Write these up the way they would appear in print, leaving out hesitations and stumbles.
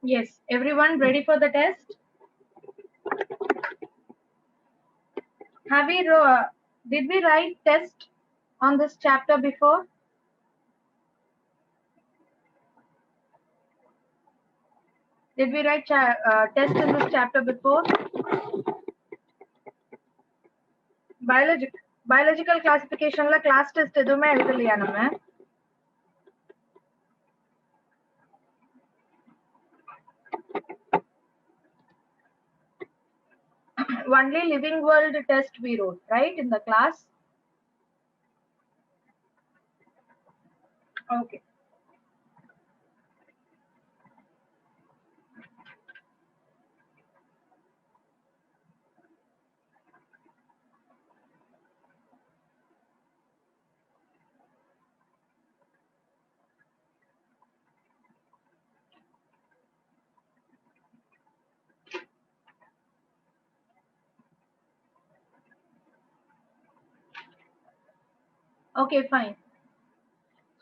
Yes, everyone ready for the test? Have we did we write test on this chapter before? Did we write test in this chapter before? Biological classification la class test எதுவுமே எழுதலையா நம்ம? Only living world test we wrote, right, in the class? Okay. Okay, fine.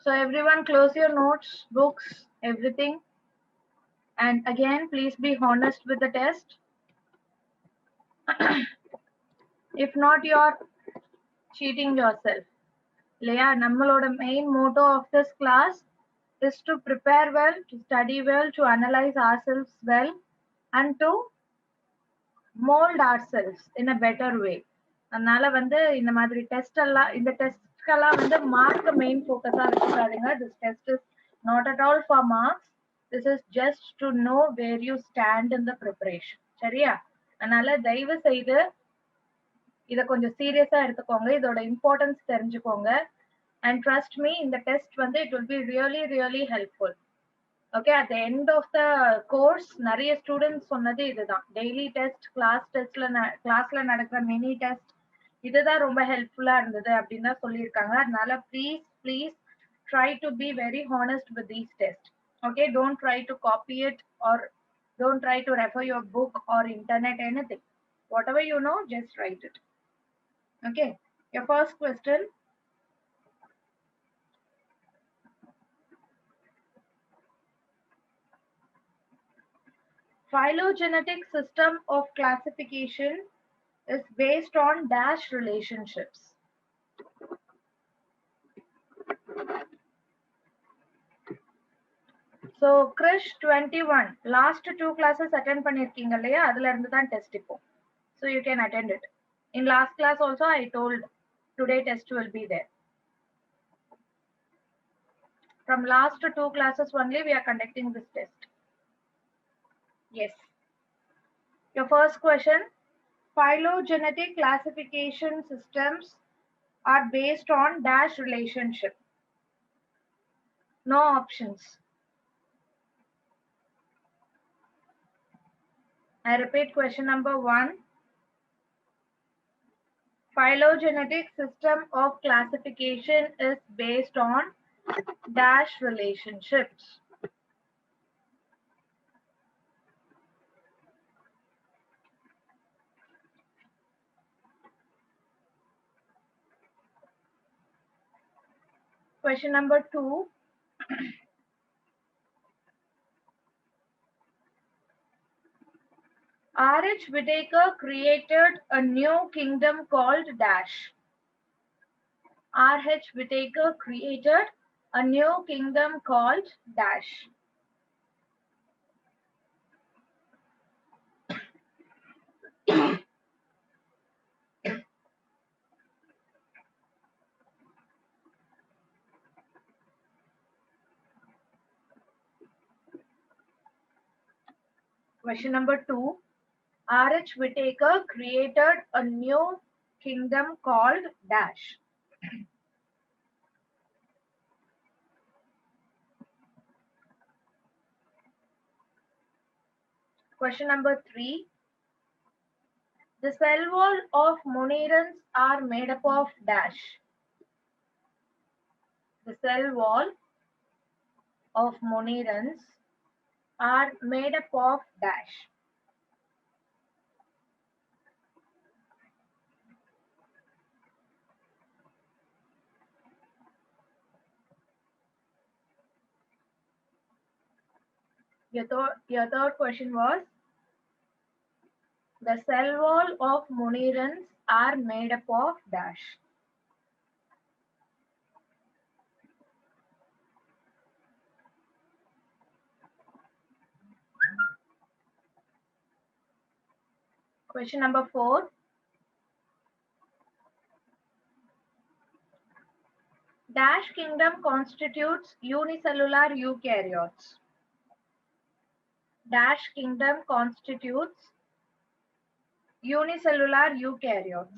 So everyone close your notes, books, everything. And again, please be honest with the test. If not, you're cheating yourself. Leia, nammaloda main motto of this class is to prepare well, to study well, to analyze ourselves well, and to mold ourselves in a better way. அதனால வந்து இந்த மாதிரி test எல்லாம் இந்த டெஸ்ட்க்கெல்லாம் வந்து mark main ஃபோக்கஸா வச்சுக்காதீங்க. This test is not at all for marks. This is just to know where you stand in the preparation. சரியா? அதனால தயவு செய்து இத கொஞ்சம் சீரியஸா எடுத்துக்கோங்க. இதோட இம்பார்ட்டன்ஸ் தெரிஞ்சுக்கோங்க. And trust me, in the test வந்து it will be really helpful. Okay, at the end of the course நிறைய ஸ்டூடெண்ட்ஸ் சொன்னது இதுதான். டெய்லி டெஸ்ட், கிளாஸ்ல நடக்கிற மினி டெஸ்ட் இதுதான் ரொம்ப ஹெல்ப்ஃபுல்லா இருந்தது அப்படின்னு தான் சொல்லியிருக்காங்க. அதனால please try to be very honest with these tests. Okay, don't try to copy it or don't try to refer your book or internet, anything. Whatever you know, just write it. Okay, your first question. Phylogenetic system of classification is based on dash relationships. So Krish 21 last two classes attend பண்ணிருக்கீங்க இல்லையா, அதுல இருந்து தான் test இப்போ. So you can attend it. In last class also I told today test will be there. From last two classes only we are conducting this test. Yes. Your first question, phylogenetic classification systems are based on dash relationship. No options. I repeat question number 1. Phylogenetic system of classification is based on dash relationships. Question number 2. R.H. Whitaker created a new kingdom called dash. R.H. Whitaker created a new kingdom called dash. Question number 2. R.H. Whitaker created a new kingdom called dash. Question number 3. The cell wall of monierans are made up of dash. The cell wall of monierans are made up of dash. Your third question was, the cell wall of monirans are made up of dash. Question number 4. Dash kingdom constitutes unicellular eukaryotes. Dash kingdom constitutes unicellular eukaryotes.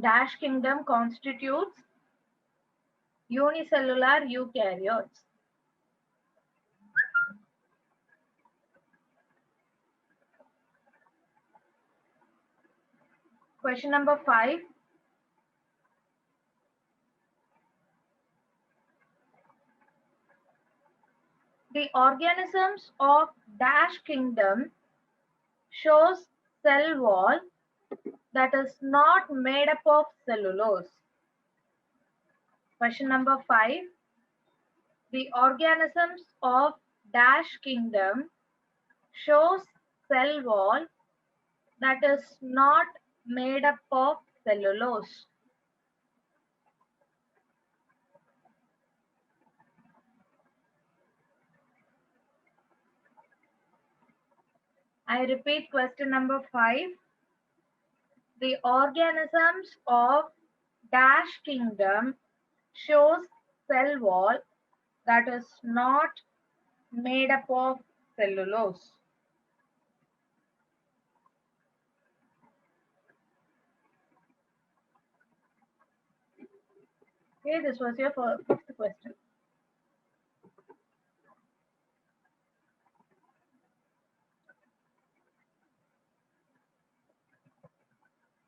Dash kingdom constitutes unicellular eukaryotes. Question number 5. The organisms of dash kingdom shows cell wall that is not made up of cellulose. Question number 5. The organisms of dash kingdom shows cell wall that is not made up of cellulose. I repeat question number 5. The organisms of dash kingdom shows cell wall that is not made up of cellulose. Okay, this was your fifth question.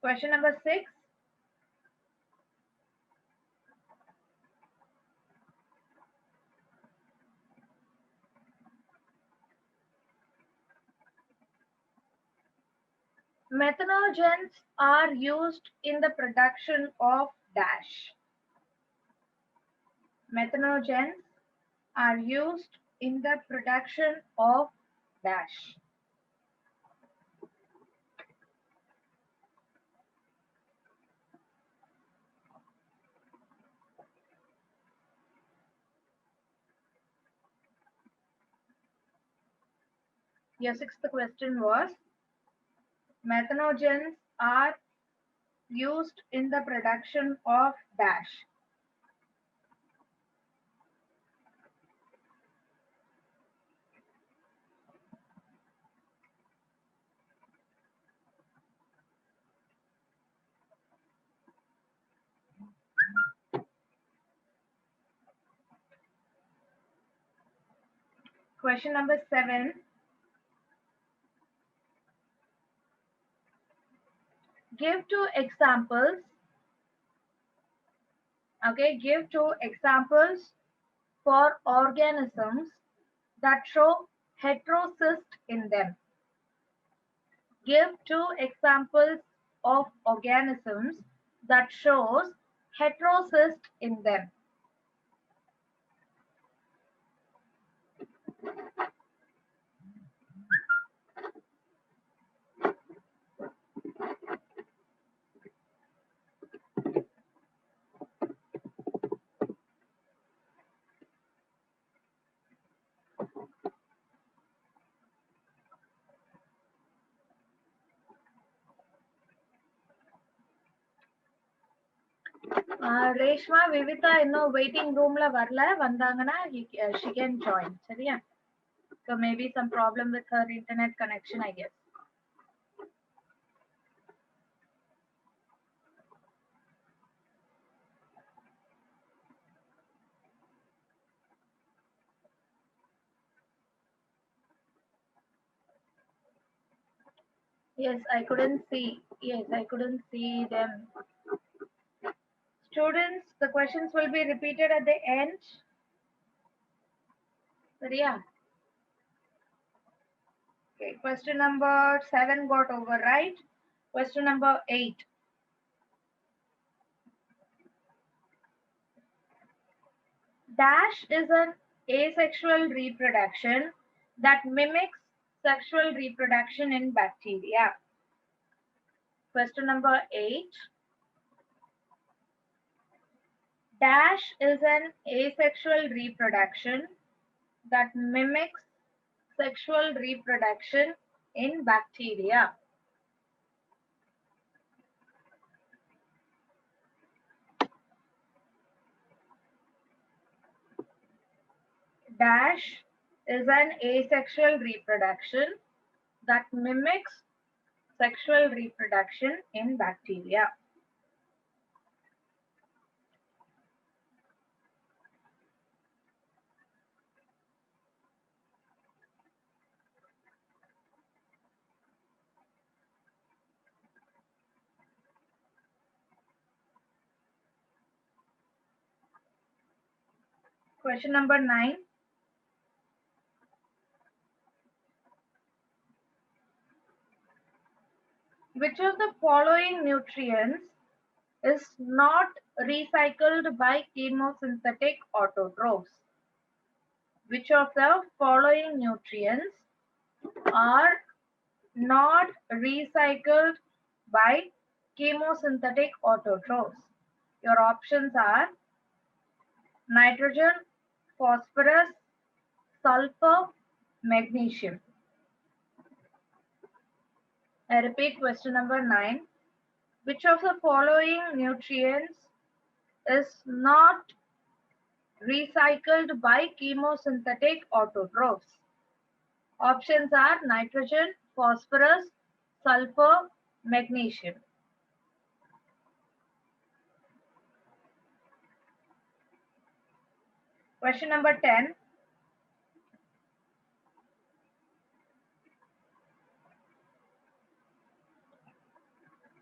Question number 6. Methanogens are used in the production of dash. Methanogens are used in the production of dash. Your sixth question was, methanogens are used in the production of dash. Question number 7. Give 2 examples. Okay, give 2 examples for organisms that show heterocyst in them. Give 2 examples of organisms that shows heterocyst in them. Reshma, Vivita இன்னும் waiting roomல வரல, வந்தாங்கன்னா she can join. சரியா? So maybe some problem with her internet connection, I guess. Yes, I couldn't see. Yes, I couldn't see them. Students, the questions will be repeated at the end. Riya. Okay, question number 7 got over, right? Question number 8. Dash is an asexual reproduction that mimics sexual reproduction in bacteria. Question number 8. Dash is an asexual reproduction that mimics sexual reproduction in bacteria. Dash is an asexual reproduction that mimics sexual reproduction in bacteria. Question number 9. Which of the following nutrients is not recycled by chemosynthetic autotrophs? Which of the following nutrients are not recycled by chemosynthetic autotrophs? Your options are nitrogen, phosphorus, sulfur, magnesium. I repeat question number 9. Which of the following nutrients is not recycled by chemosynthetic autotrophs? Options are nitrogen, phosphorus, sulfur, magnesium. Question number 10.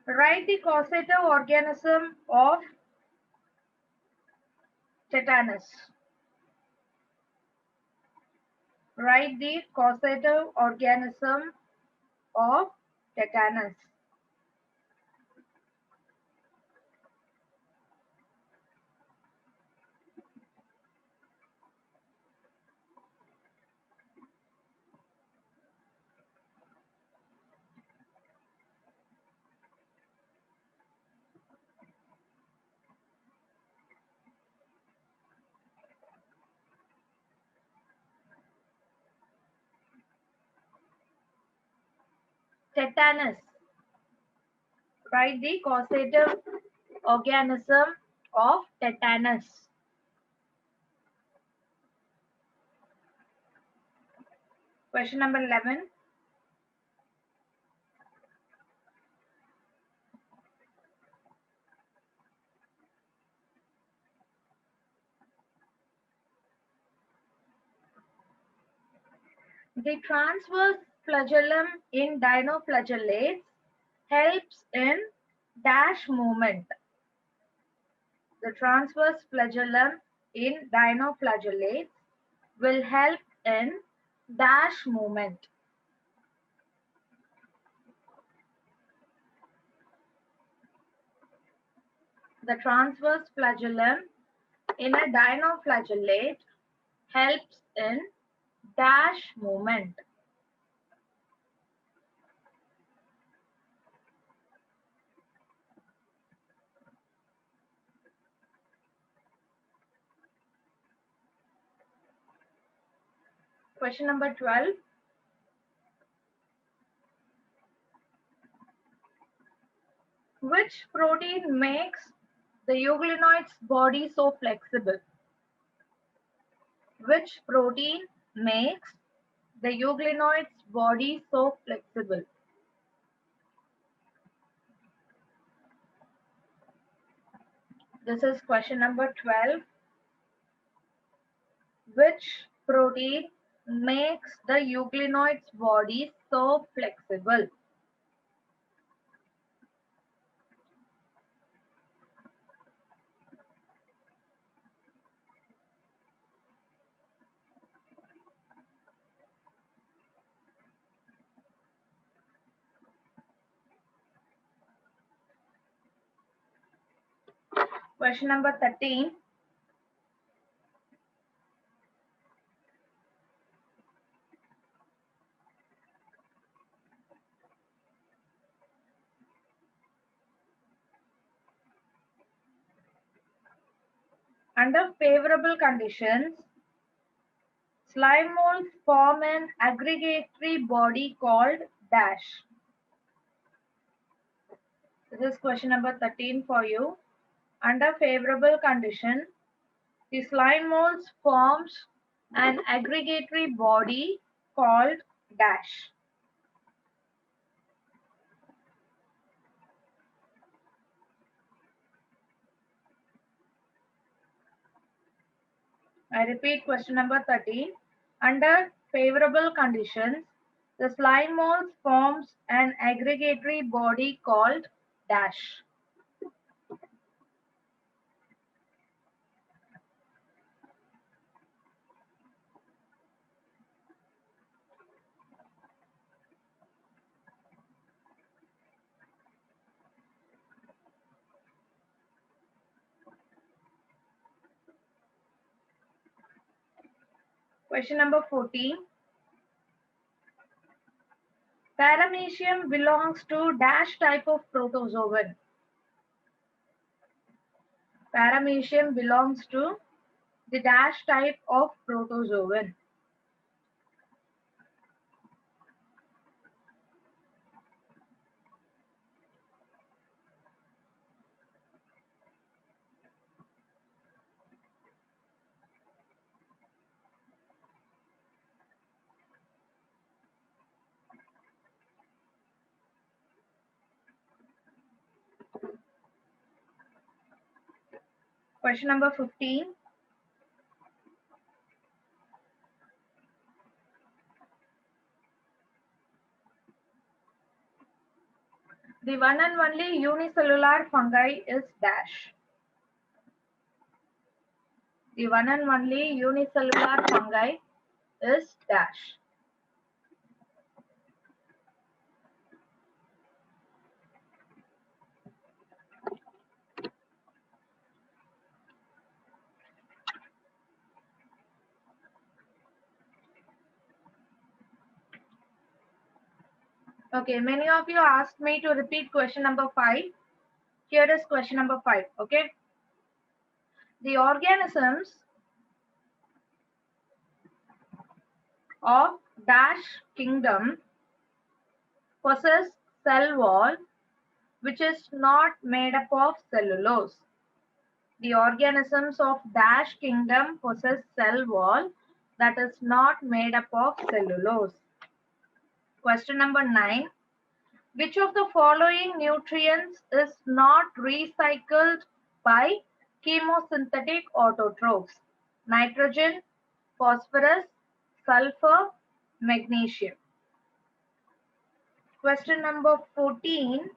Write the causative organism of tetanus. Write the causative organism of tetanus. Tetanus. Write the causative organism of tetanus. Question number 11. The transverse flagellum in dinoflagellates helps in dash movement. The transverse flagellum in dinoflagellates will help in dash movement. The transverse flagellum in a dinoflagellate helps in dash movement. Question number 12. Which protein makes the euglenoid's body so flexible? Which protein makes the euglenoid's body so flexible? This is question number 12. Which protein makes the euglenoid's body so flexible? Question number 13. Under favorable conditions, slime molds form an aggregatory body called dash. This is question number 13 for you. Under favorable condition, the slime molds forms an aggregatory body called dash. I repeat question number 13. Under favorable conditions, the slime molds forms an aggregatory body called dash. Question number 14. Paramecium belongs to dash type of protozoan. Paramecium belongs to the dash type of protozoan. Question number 15. The one and only unicellular fungi is dash. The one and only unicellular fungi is dash. Okay, many of you asked me to repeat question number 5. Here is question number 5. Okay. The organisms of dash kingdom possess cell wall which is not made up of cellulose. The organisms of dash kingdom possess cell wall that is not made up of cellulose. Question number 9. Which of the following nutrients is not recycled by chemosynthetic autotrophs? Nitrogen, phosphorus, sulfur, magnesium. Question number 14.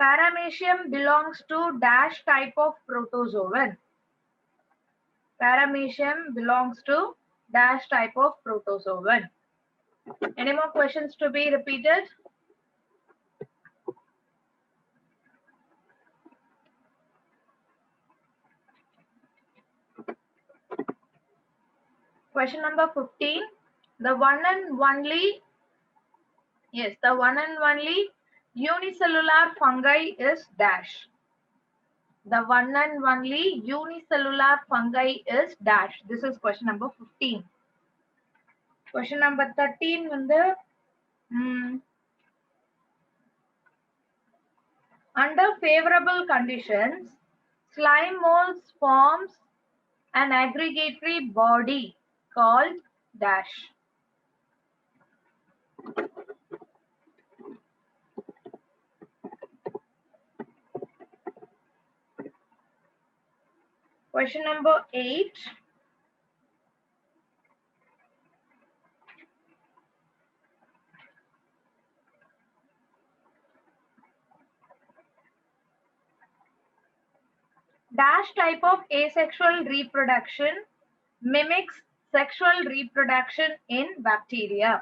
Paramecium belongs to dash type of protozoan. Paramecium belongs to dash type of protozoan. Any more questions to be repeated? Question number 15. The one and only unicellular fungi is dash. The one and only unicellular fungi is dash. This is question number 15. Question number 13 under favorable conditions, slime molds forms an aggregatory body called dash. Question number 8. Dash type of asexual reproduction mimics sexual reproduction in bacteria.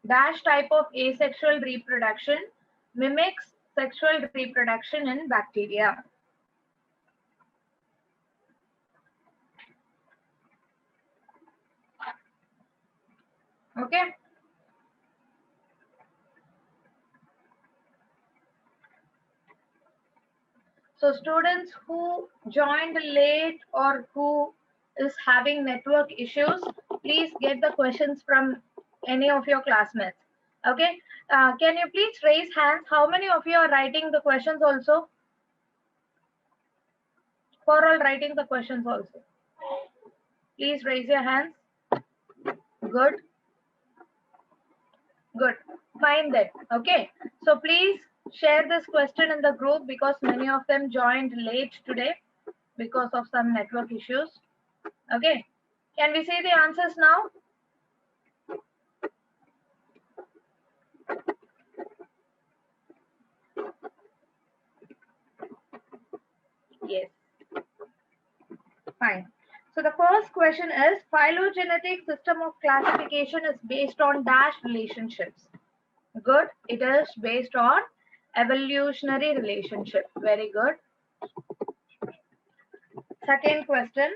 Dash type of asexual reproduction mimics sexual reproduction in bacteria. Okay. So students who joined late or who is having network issues, please get the questions from any of your classmates. Okay. Can you please raise hands? How many of you are writing the questions also? For all writing the questions also. Please raise your hands. Good. Good. Fine then. Okay. So please share this question in the group because many of them joined late today because of some network issues. Okay. Can we see the answers now? Yes. Fine. So the first question is phylogenetic system of classification is based on dash relationships. Good. It is based on evolutionary relationship. Very good. Second question.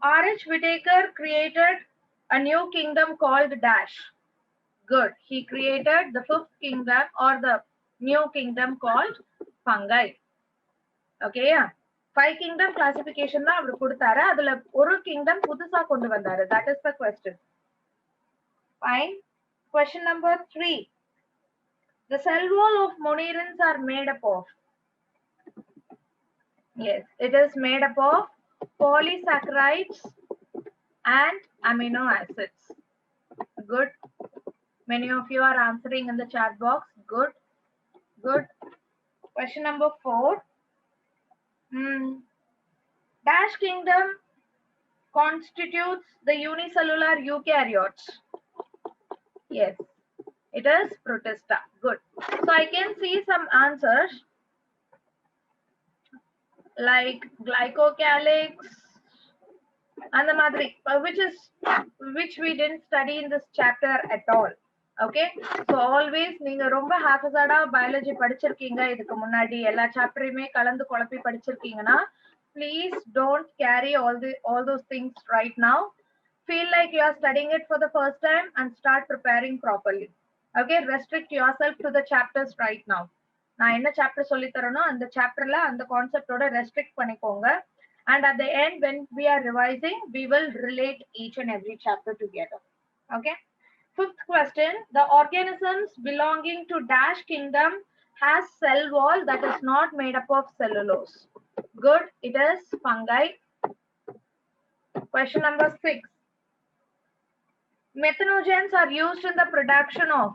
R.H. Whitaker created a new kingdom called dash. Good. He created the fifth kingdom or the new kingdom called fungi. Okay, yeah. 5 kingdom classification தான் அவர் கொடுத்தாரு. அதுல ஒரு kingdom புதுசா கொண்டு வந்தாரு. That is the question. Fine. Question number 3. The cell wall of monierins are made up of. Yes, it is made up of polysaccharides and amino acids. Good. Many of you are answering in the chat box. Good. Good. Question number 4. Dash kingdom constitutes the unicellular eukaryotes. Yes, it is Protista. Good. So I can see some answers like glycocalyx and the madri, which we didn't study in this chapter at all. Okay, so always நீங்க ரொம்ப haphazard biology படிச்சிருக்கீங்க இதுக்கு முன்னாடி எல்லா சாப்டரையுமே கலந்து குழப்பி படிச்சிருக்கீங்கன்னா please don't carry all those things right now. Feel like you are studying it for the first time and start preparing properly. Okay, restrict yourself to the chapters right now. நான் என்ன chapter சொல்லி தரேனோ அந்த chapterல அந்த conceptோட restrict பண்ணிக்கோங்க. And at the end, when we are revising, we will relate each and every chapter together. Okay. Fifth question, the organisms belonging to dash kingdom has cell wall that is not made up of cellulose. Good, it is fungi. Question number 6. Methanogens are used in the production of,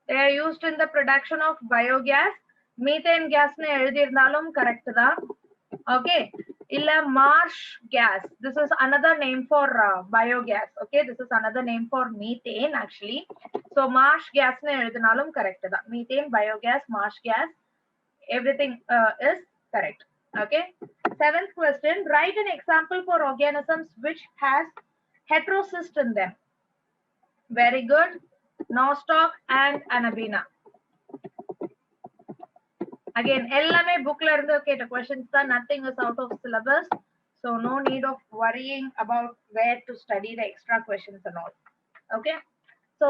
they are used in the production of biogas. Methane gas ne எழுதிருந்தாலும் correct தான். Okay. Illa marsh gas. This is another name for biogas. Okay, this is another name for methane actually. So marsh gas ne எழுதினாலும் correct தான். Methane, biogas, marsh gas, everything is correct. Okay. 7th question. Write an example for organisms which has heterocyst in them. Very good. Nostoc and Anabina. Again, ellame book la irundhu keta questions da, nothing is out of syllabus, so no need of worrying about where to study the extra questions and all. Okay, so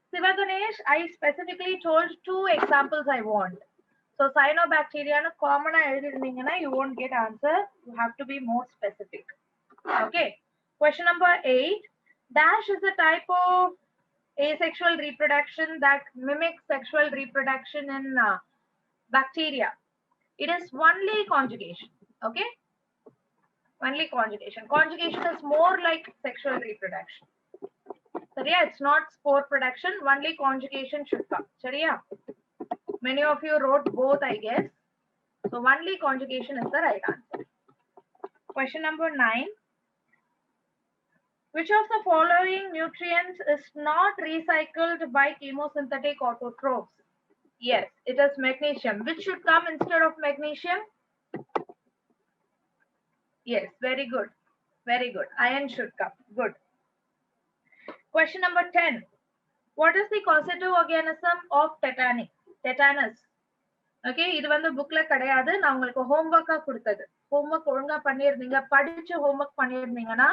Siva Ganesh, I specifically told 2 examples I want. So cyanobacteria na common ah eludindinga you won't get answer. You have to be more specific. Okay, question number 8. Dash is a type of asexual reproduction that mimics sexual reproduction in bacteria. It is only conjugation. Okay, only conjugation. Conjugation is more like sexual reproduction. Sariya, it's not spore production. Only conjugation should come. Sariya, many of you wrote both, I guess. So only conjugation is the right answer. Question number 9. Which of the following nutrients is not recycled by chemosynthetic autotrophs? Yes, it is magnesium. Which should come instead of magnesium? Yes, very good. Very good. Iron should come. Good. Question number 10. What is the causative organism of tetanic? tetanus. Okay, இது வந்து bookல கிடையாது, நான் உங்களுக்கு homework-ஆ கொடுத்தது. Homework ஒழுங்கா பண்ணியிருந்தீங்க, படிச்சு homework பண்ணியிருந்தீங்கன்னா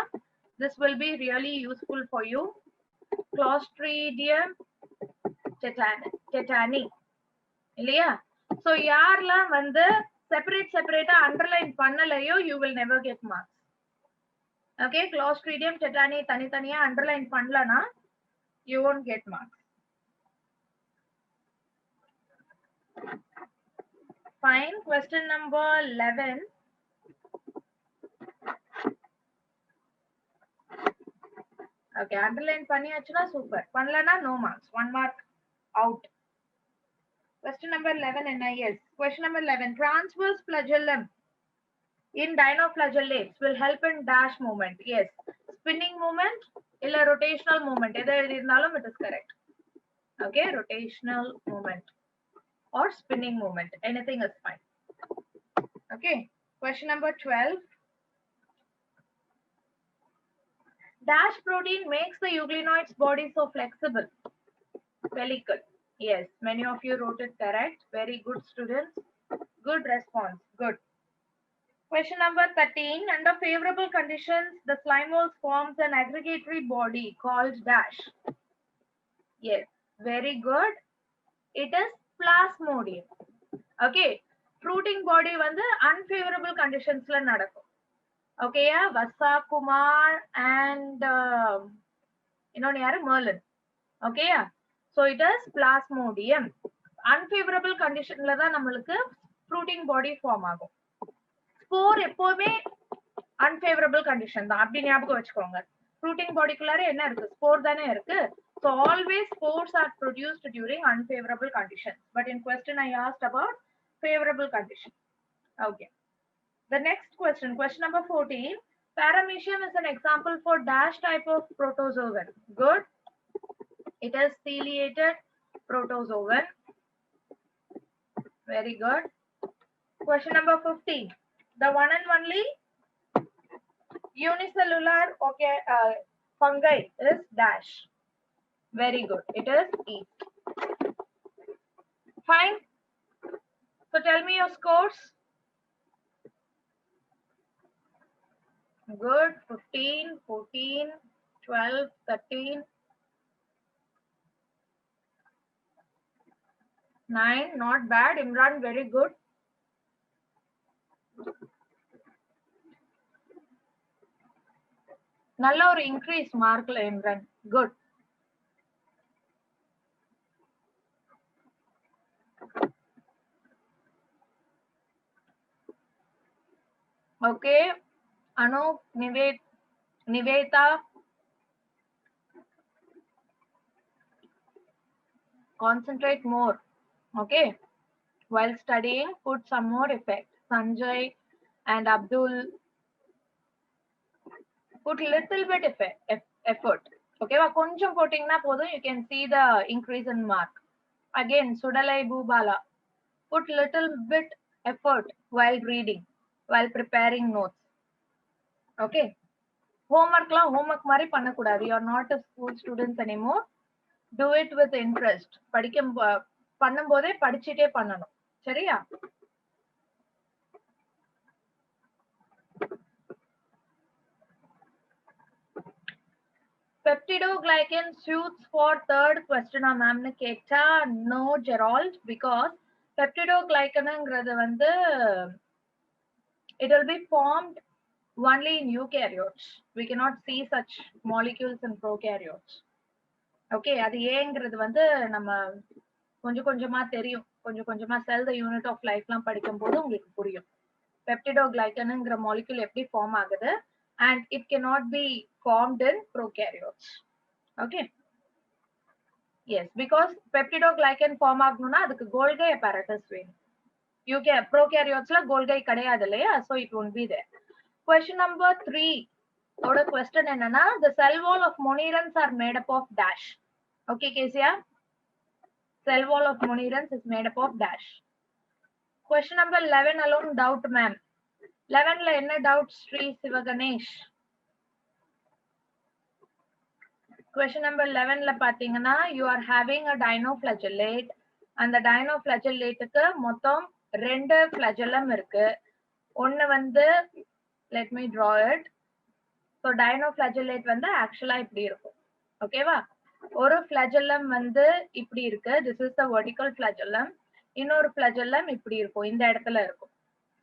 this will be really useful for you. Clostridium tetani இல்லையா? So யாரெல்லாம் வந்து separate underline பண்ணலையோ you will never get marks. Okay, Clostridium tetani தனித்தனியா underline பண்ணலனா you won't get marks. Fine. Question number 11. Okay, underline பண்ணியாச்சுனா super. பண்ணலனா no marks. 1 mark out. Question number 11 and yes. Question number 11. Transverse flagellum in dinoflagellates will help in dash movement. Yes. Spinning movement illa rotational movement. Either irundhalum it is correct. Okay, rotational movement or spinning movement. Anything is fine. Okay. Question number 12. Dash protein makes the euglenoid's body so flexible. Pellicle. Yes, many of you wrote it correct. Very good, students. Good response. Good. Question number 13. Under favorable conditions, the slime mold forms an aggregatory body called dash. Yes, very good. It is plasmodium. Okay. Fruiting body வந்து unfavorable conditionsல நடக்கும். Okay, Vasa, Kumar and இன்னொன்னு யாரு Merlin. Okay, so it is plasmodium. Unfavorable conditionல தான் நம்மளுக்கு fruiting body form ஆகும். Spore எப்பவுமே unfavorable condition தான், அப்படி ஞாபகம் வச்சுக்கோங்க. Fruiting bodyக்குள்ளார என்ன இருக்கு? Spore தானே இருக்கு. So always spores are produced during unfavorable conditions. But in question I asked about favorable condition. Okay. The next question, question number 14. Paramecium is an example for dash type of protozoan. Good. It is ciliated protozoan. Very good. Question number 15. The one and only unicellular fungi is dash. Very good. It is yeast. Fine. So tell me your scores. Good. 15, 14, 12, 13, 9. Not bad. Imran, very good. நல்ல ஒரு increase markல Imran. Good. Okay. Anu, Niveta. Concentrate more. Okay. While studying, put some more effect. Sanjay and Abdul, put little bit effort. Okay, konjam pottingna podum, you can see the increase in mark. Again, Sudalai Bubala, put little bit effort while reading, while preparing notes. Okay. Homework mari panna kudadu. You are not a school students anymore. Do it with interest. Padikkum பண்ணும்போதே படிச்சிட்டே பண்ணணும். சரியா? Peptidoglycan suits for third question ma'am nu ketta. No, Gerald, because peptidoglycanங்கிறது வந்து it will be formed only in eukaryotes. We cannot see such molecules in prokaryotes. Okay, அது ஏங்கிறது வந்து நம்ம கொஞ்சம் கொஞ்சமா தெரியும். கொஞ்சம் கொஞ்சமா செல் த யூனிட் ஆஃப் லைஃப்லாம் படிக்கும்போது உங்களுக்கு புரியும். பெப்டிடோகிளைக்கனுங்கிற மாலிக்யூல் எப்படி ஃபார்ம் ஆகுது and it cannot be formed in prokaryotes. Okay. Yes, because peptidoglycan form ஆகணும்னா அதுக்கு Golgi apparatus வேணும். Prokaryotesல Golgi கிடையாது இல்லையா? So it won't be there. Question number 3 ஓட question என்னன்னா, the cell wall of monerans are made up of dash. Okay, Kezia? Cell wall of monerans is made up of dash. Question number 11 alone doubt ma'am. 11 la enna doubt Sri Sivaganesh? Question number 11 la pathina, you are having a dinoflagellate அந்த dinoflagellate-க்கு மொத்தம் 2 flagellum இருக்கு. ஒன்னு வந்து let me draw it. So dinoflagellate வந்து ஆக்சுவலா இப்படி இருக்கும். ஓகேவா? ஒரு flagellum வந்து இப்படி இருக்கு. This is the vertical flagellum. இன்னொரு flagellum இப்படி இருக்கும். இந்த இடத்துல இருக்கும்.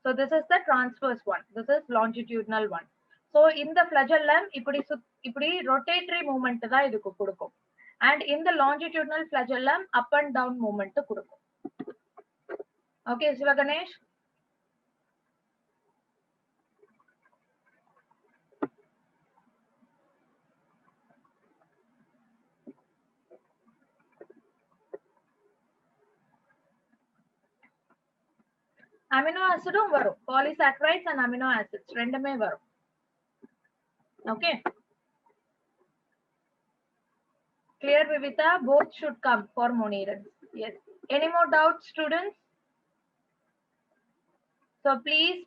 So this is the transverse one. This is longitudinal one. So இந்த flagellum இப்படி rotatory movement தான் இதுக்கு கொடுக்கும். And இந்த longitudinal flagellum up and down movement கொடுக்கும். Okay, Sivaganesh? Amino acidum varum. Polysaccharides and amino acids rendume varum. Okay. Clear, Vivita? Both should come for moneyrans. Yes. Any more doubts, students? So please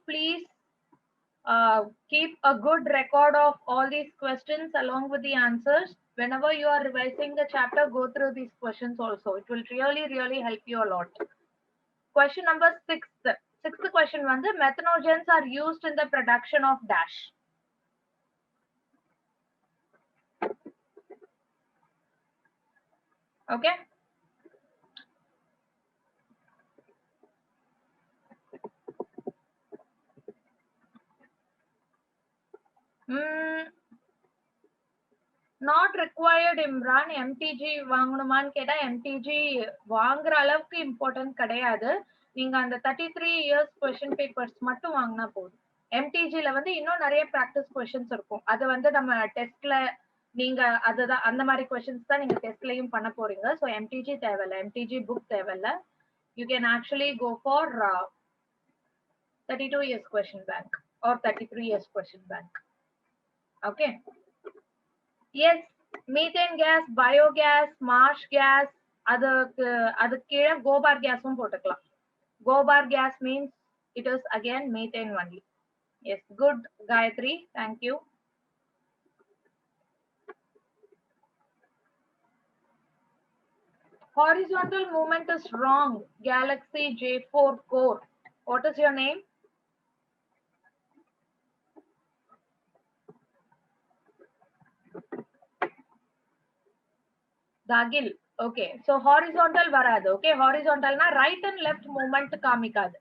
keep a good record of all these questions along with the answers. Whenever you are revising the chapter, go through these questions also. It will really help you a lot. Question number 6. Sixth question வந்து methanogens are used in the production of dash. Okay. Not required, Imran. MTG வாங்கணுமான்னு கேட்டா MTG வாங்குற அளவுக்கு important கிடையாது. நீங்க அந்த 33 years question papers மட்டும் வாங்கினா போதும். MTGல வந்து இன்னும் நிறைய practice questions இருக்கும். அது வந்து நம்ம டெஸ்ட்ல நீங்க அதுதான் அந்த மாதிரி questions தான் நீங்க டெஸ்ட்லயும் பண்ண போறீங்க. So MTG தேவையில்ல, MTG book தேவையில்ல. You can actually go for 32 years question bank or 33 years question bank. Okay. Yes, methane gas, biogas, marsh gas, அது கீழ gobar gasum போட்டுக்கலாம். Gobar gas means it is again methane only. Yes, good, Gayatri. Thank you. Horizontal movement is wrong. Galaxy J4 core. What is your name? Dagil. Okay. So horizontal varadu. Okay. Horizontal na right and left movement kaamikadu.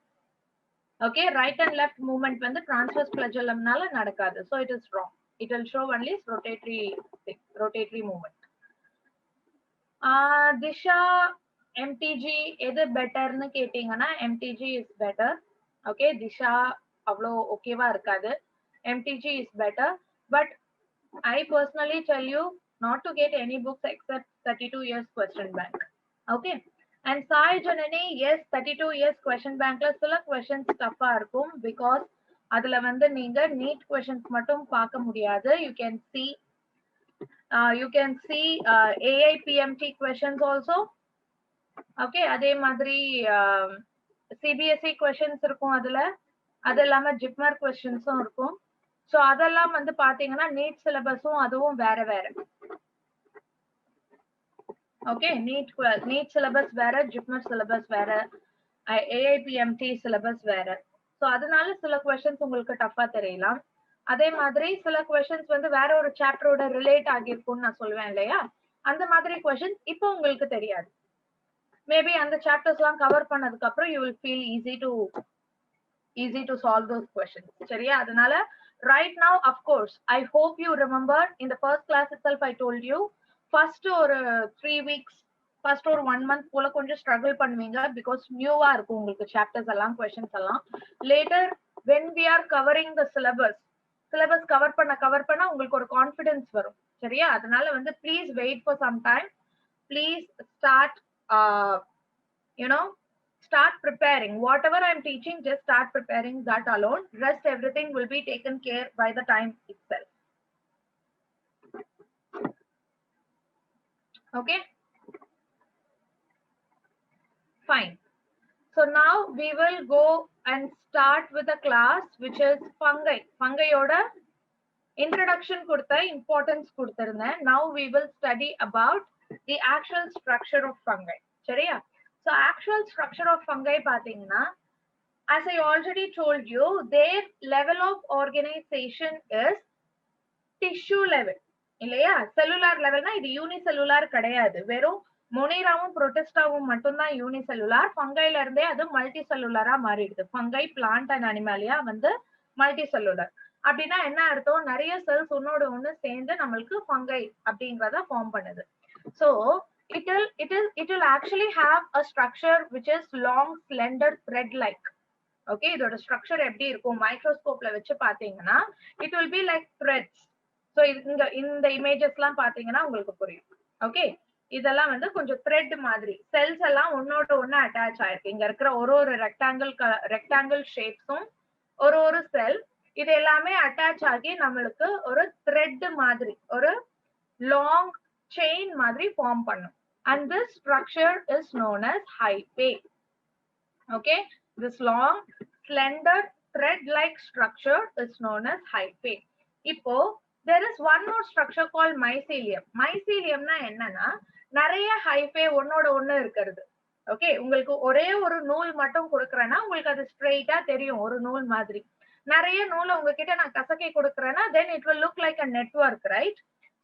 Okay. Right and left movement when the transverse flagellum nala nadakadu. So it is wrong. It will show only rotatory movement. Disha MTG either better nu ketingana MTG is better. Okay. Disha avlo okay va irukadu. MTG is better. But I personally tell you not to get any books except 32 years question bank. Okay. And Sai Janani, yes, 32 years question bank la sila questions tough ah irukum because adula vandu neenga neat questions mattum paaka mudiyadhu. You can see AIPMT questions also. Okay, adhe madri CBSE questions irukum adula. Adellama JIPMAR questions irukum. So அதெல்லாம் வந்து பாத்தீங்கன்னா NEET சிலபஸும் அதுவும் வேற வேற. Okay, NEET syllabus வேற, JIPMER syllabus வேற, AIPMT syllabus வேற. So அதனால சில क्वेश्चंस உங்களுக்கு டஃபா தெரியலாம். அதே மாதிரி சில क्वेश्चंस வந்து வேற ஒரு சாப்டரோட ரிலேட் ஆகிருக்கும்னு நான் சொல்வேன் இல்லையா, அந்த மாதிரி क्वेश्चंस இப்போ உங்களுக்கு தெரியாது. மேபி அந்த சாப்டர்ஸ்லாம் கவர் பண்ணதுக்கு அப்புறம் you will feel easy to solve those questions. சரியா? அதனால right now, of course, I hope you remember in the first class itself I told you first or 3 weeks, first or 1 month போல கொஞ்சம் struggle பண்ணுவீங்க because நியூவா இருக்கும் உங்களுக்கு chapters எல்லாம் questions எல்லாம். Later when we are covering the syllabus cover பண்ண உங்களுக்கு ஒரு confidence வரும். சரியா? அதனால வந்து please wait for some time. Please start start preparing. Whatever I'm teaching, just start preparing that alone. Rest everything will be taken care by the time itself. Okay? Fine. So now we will go and start with a class which is fungi. Fungi oda introduction கொடுத்த importance கொடுத்திருந்தேன். Now we will study about the actual structure of fungi. சரியா? So actual structure of fungi பாத்தீங்கன்னா, as I already told you, their level of organization is tissue level. இல்லையா? cellular levelனா இது unicellular கிடையாது. வெறும் மொனேராவும் புரோட்டிஸ்டாவும் மட்டும்தான் unicellular. ஃபங்கைல இருந்தே அது multi செல்லுலரா மாறிடுது. ஃபங்கை, பிளான்ட் அண்ட் அனிமாலியா வந்து மல்டி செல்லுலர். அப்படின்னா என்ன அர்த்தம்? நிறைய செல்ஸ் ஒன்னோட ஒண்ணு சேர்ந்து நம்மளுக்கு ஃபங்கை அப்படிங்கறத ஃபார்ம் பண்ணுது. So it will actually have a structure which is long, slender, thread like. Okay, இதோட ஸ்ட்ரக்சர் எப்படி இருக்கும் மைக்ரோஸ்கோப்ல வச்சு பாத்தீங்கன்னா, it will be like threads. So இந்த இமேஜஸ் எல்லாம் பாத்தீங்கன்னா உங்களுக்கு புரியும். ஓகே, இதெல்லாம் வந்து கொஞ்சம் த்ரெட் மாதிரி செல்ஸ் எல்லாம் ஒன்னோட ஒண்ணு அட்டாச் ஆயிருக்கு. இங்க இருக்கிற ஒரு ரெக்டாங்கிள் ஷேப்ஸும் ஒரு செல் இது எல்லாமே அட்டாச் ஆகி நம்மளுக்கு ஒரு த்ரெட் மாதிரி ஒரு லாங் செயின் மாதிரி ஃபார்ம் பண்ணும். And this structure is known as hyphae. Okay, this long, slender, thread-like structure is known as hyphae. இப்போ there is one more structure called mycelium. myceliumனா என்னன்னா, நிறைய ஹைஃபே ஒன்னோட ஒண்ணு இருக்கிறது. ஓகே, உங்களுக்கு ஒரே ஒரு நூல் மட்டும் கொடுக்கறேன்னா உங்களுக்கு அது ஸ்ட்ரெயிட்டா தெரியும், ஒரு நூல் மாதிரி. நிறைய நூலை உங்ககிட்ட நான் கசக்கி கொடுக்கறேன்னா then it will look like a network, right?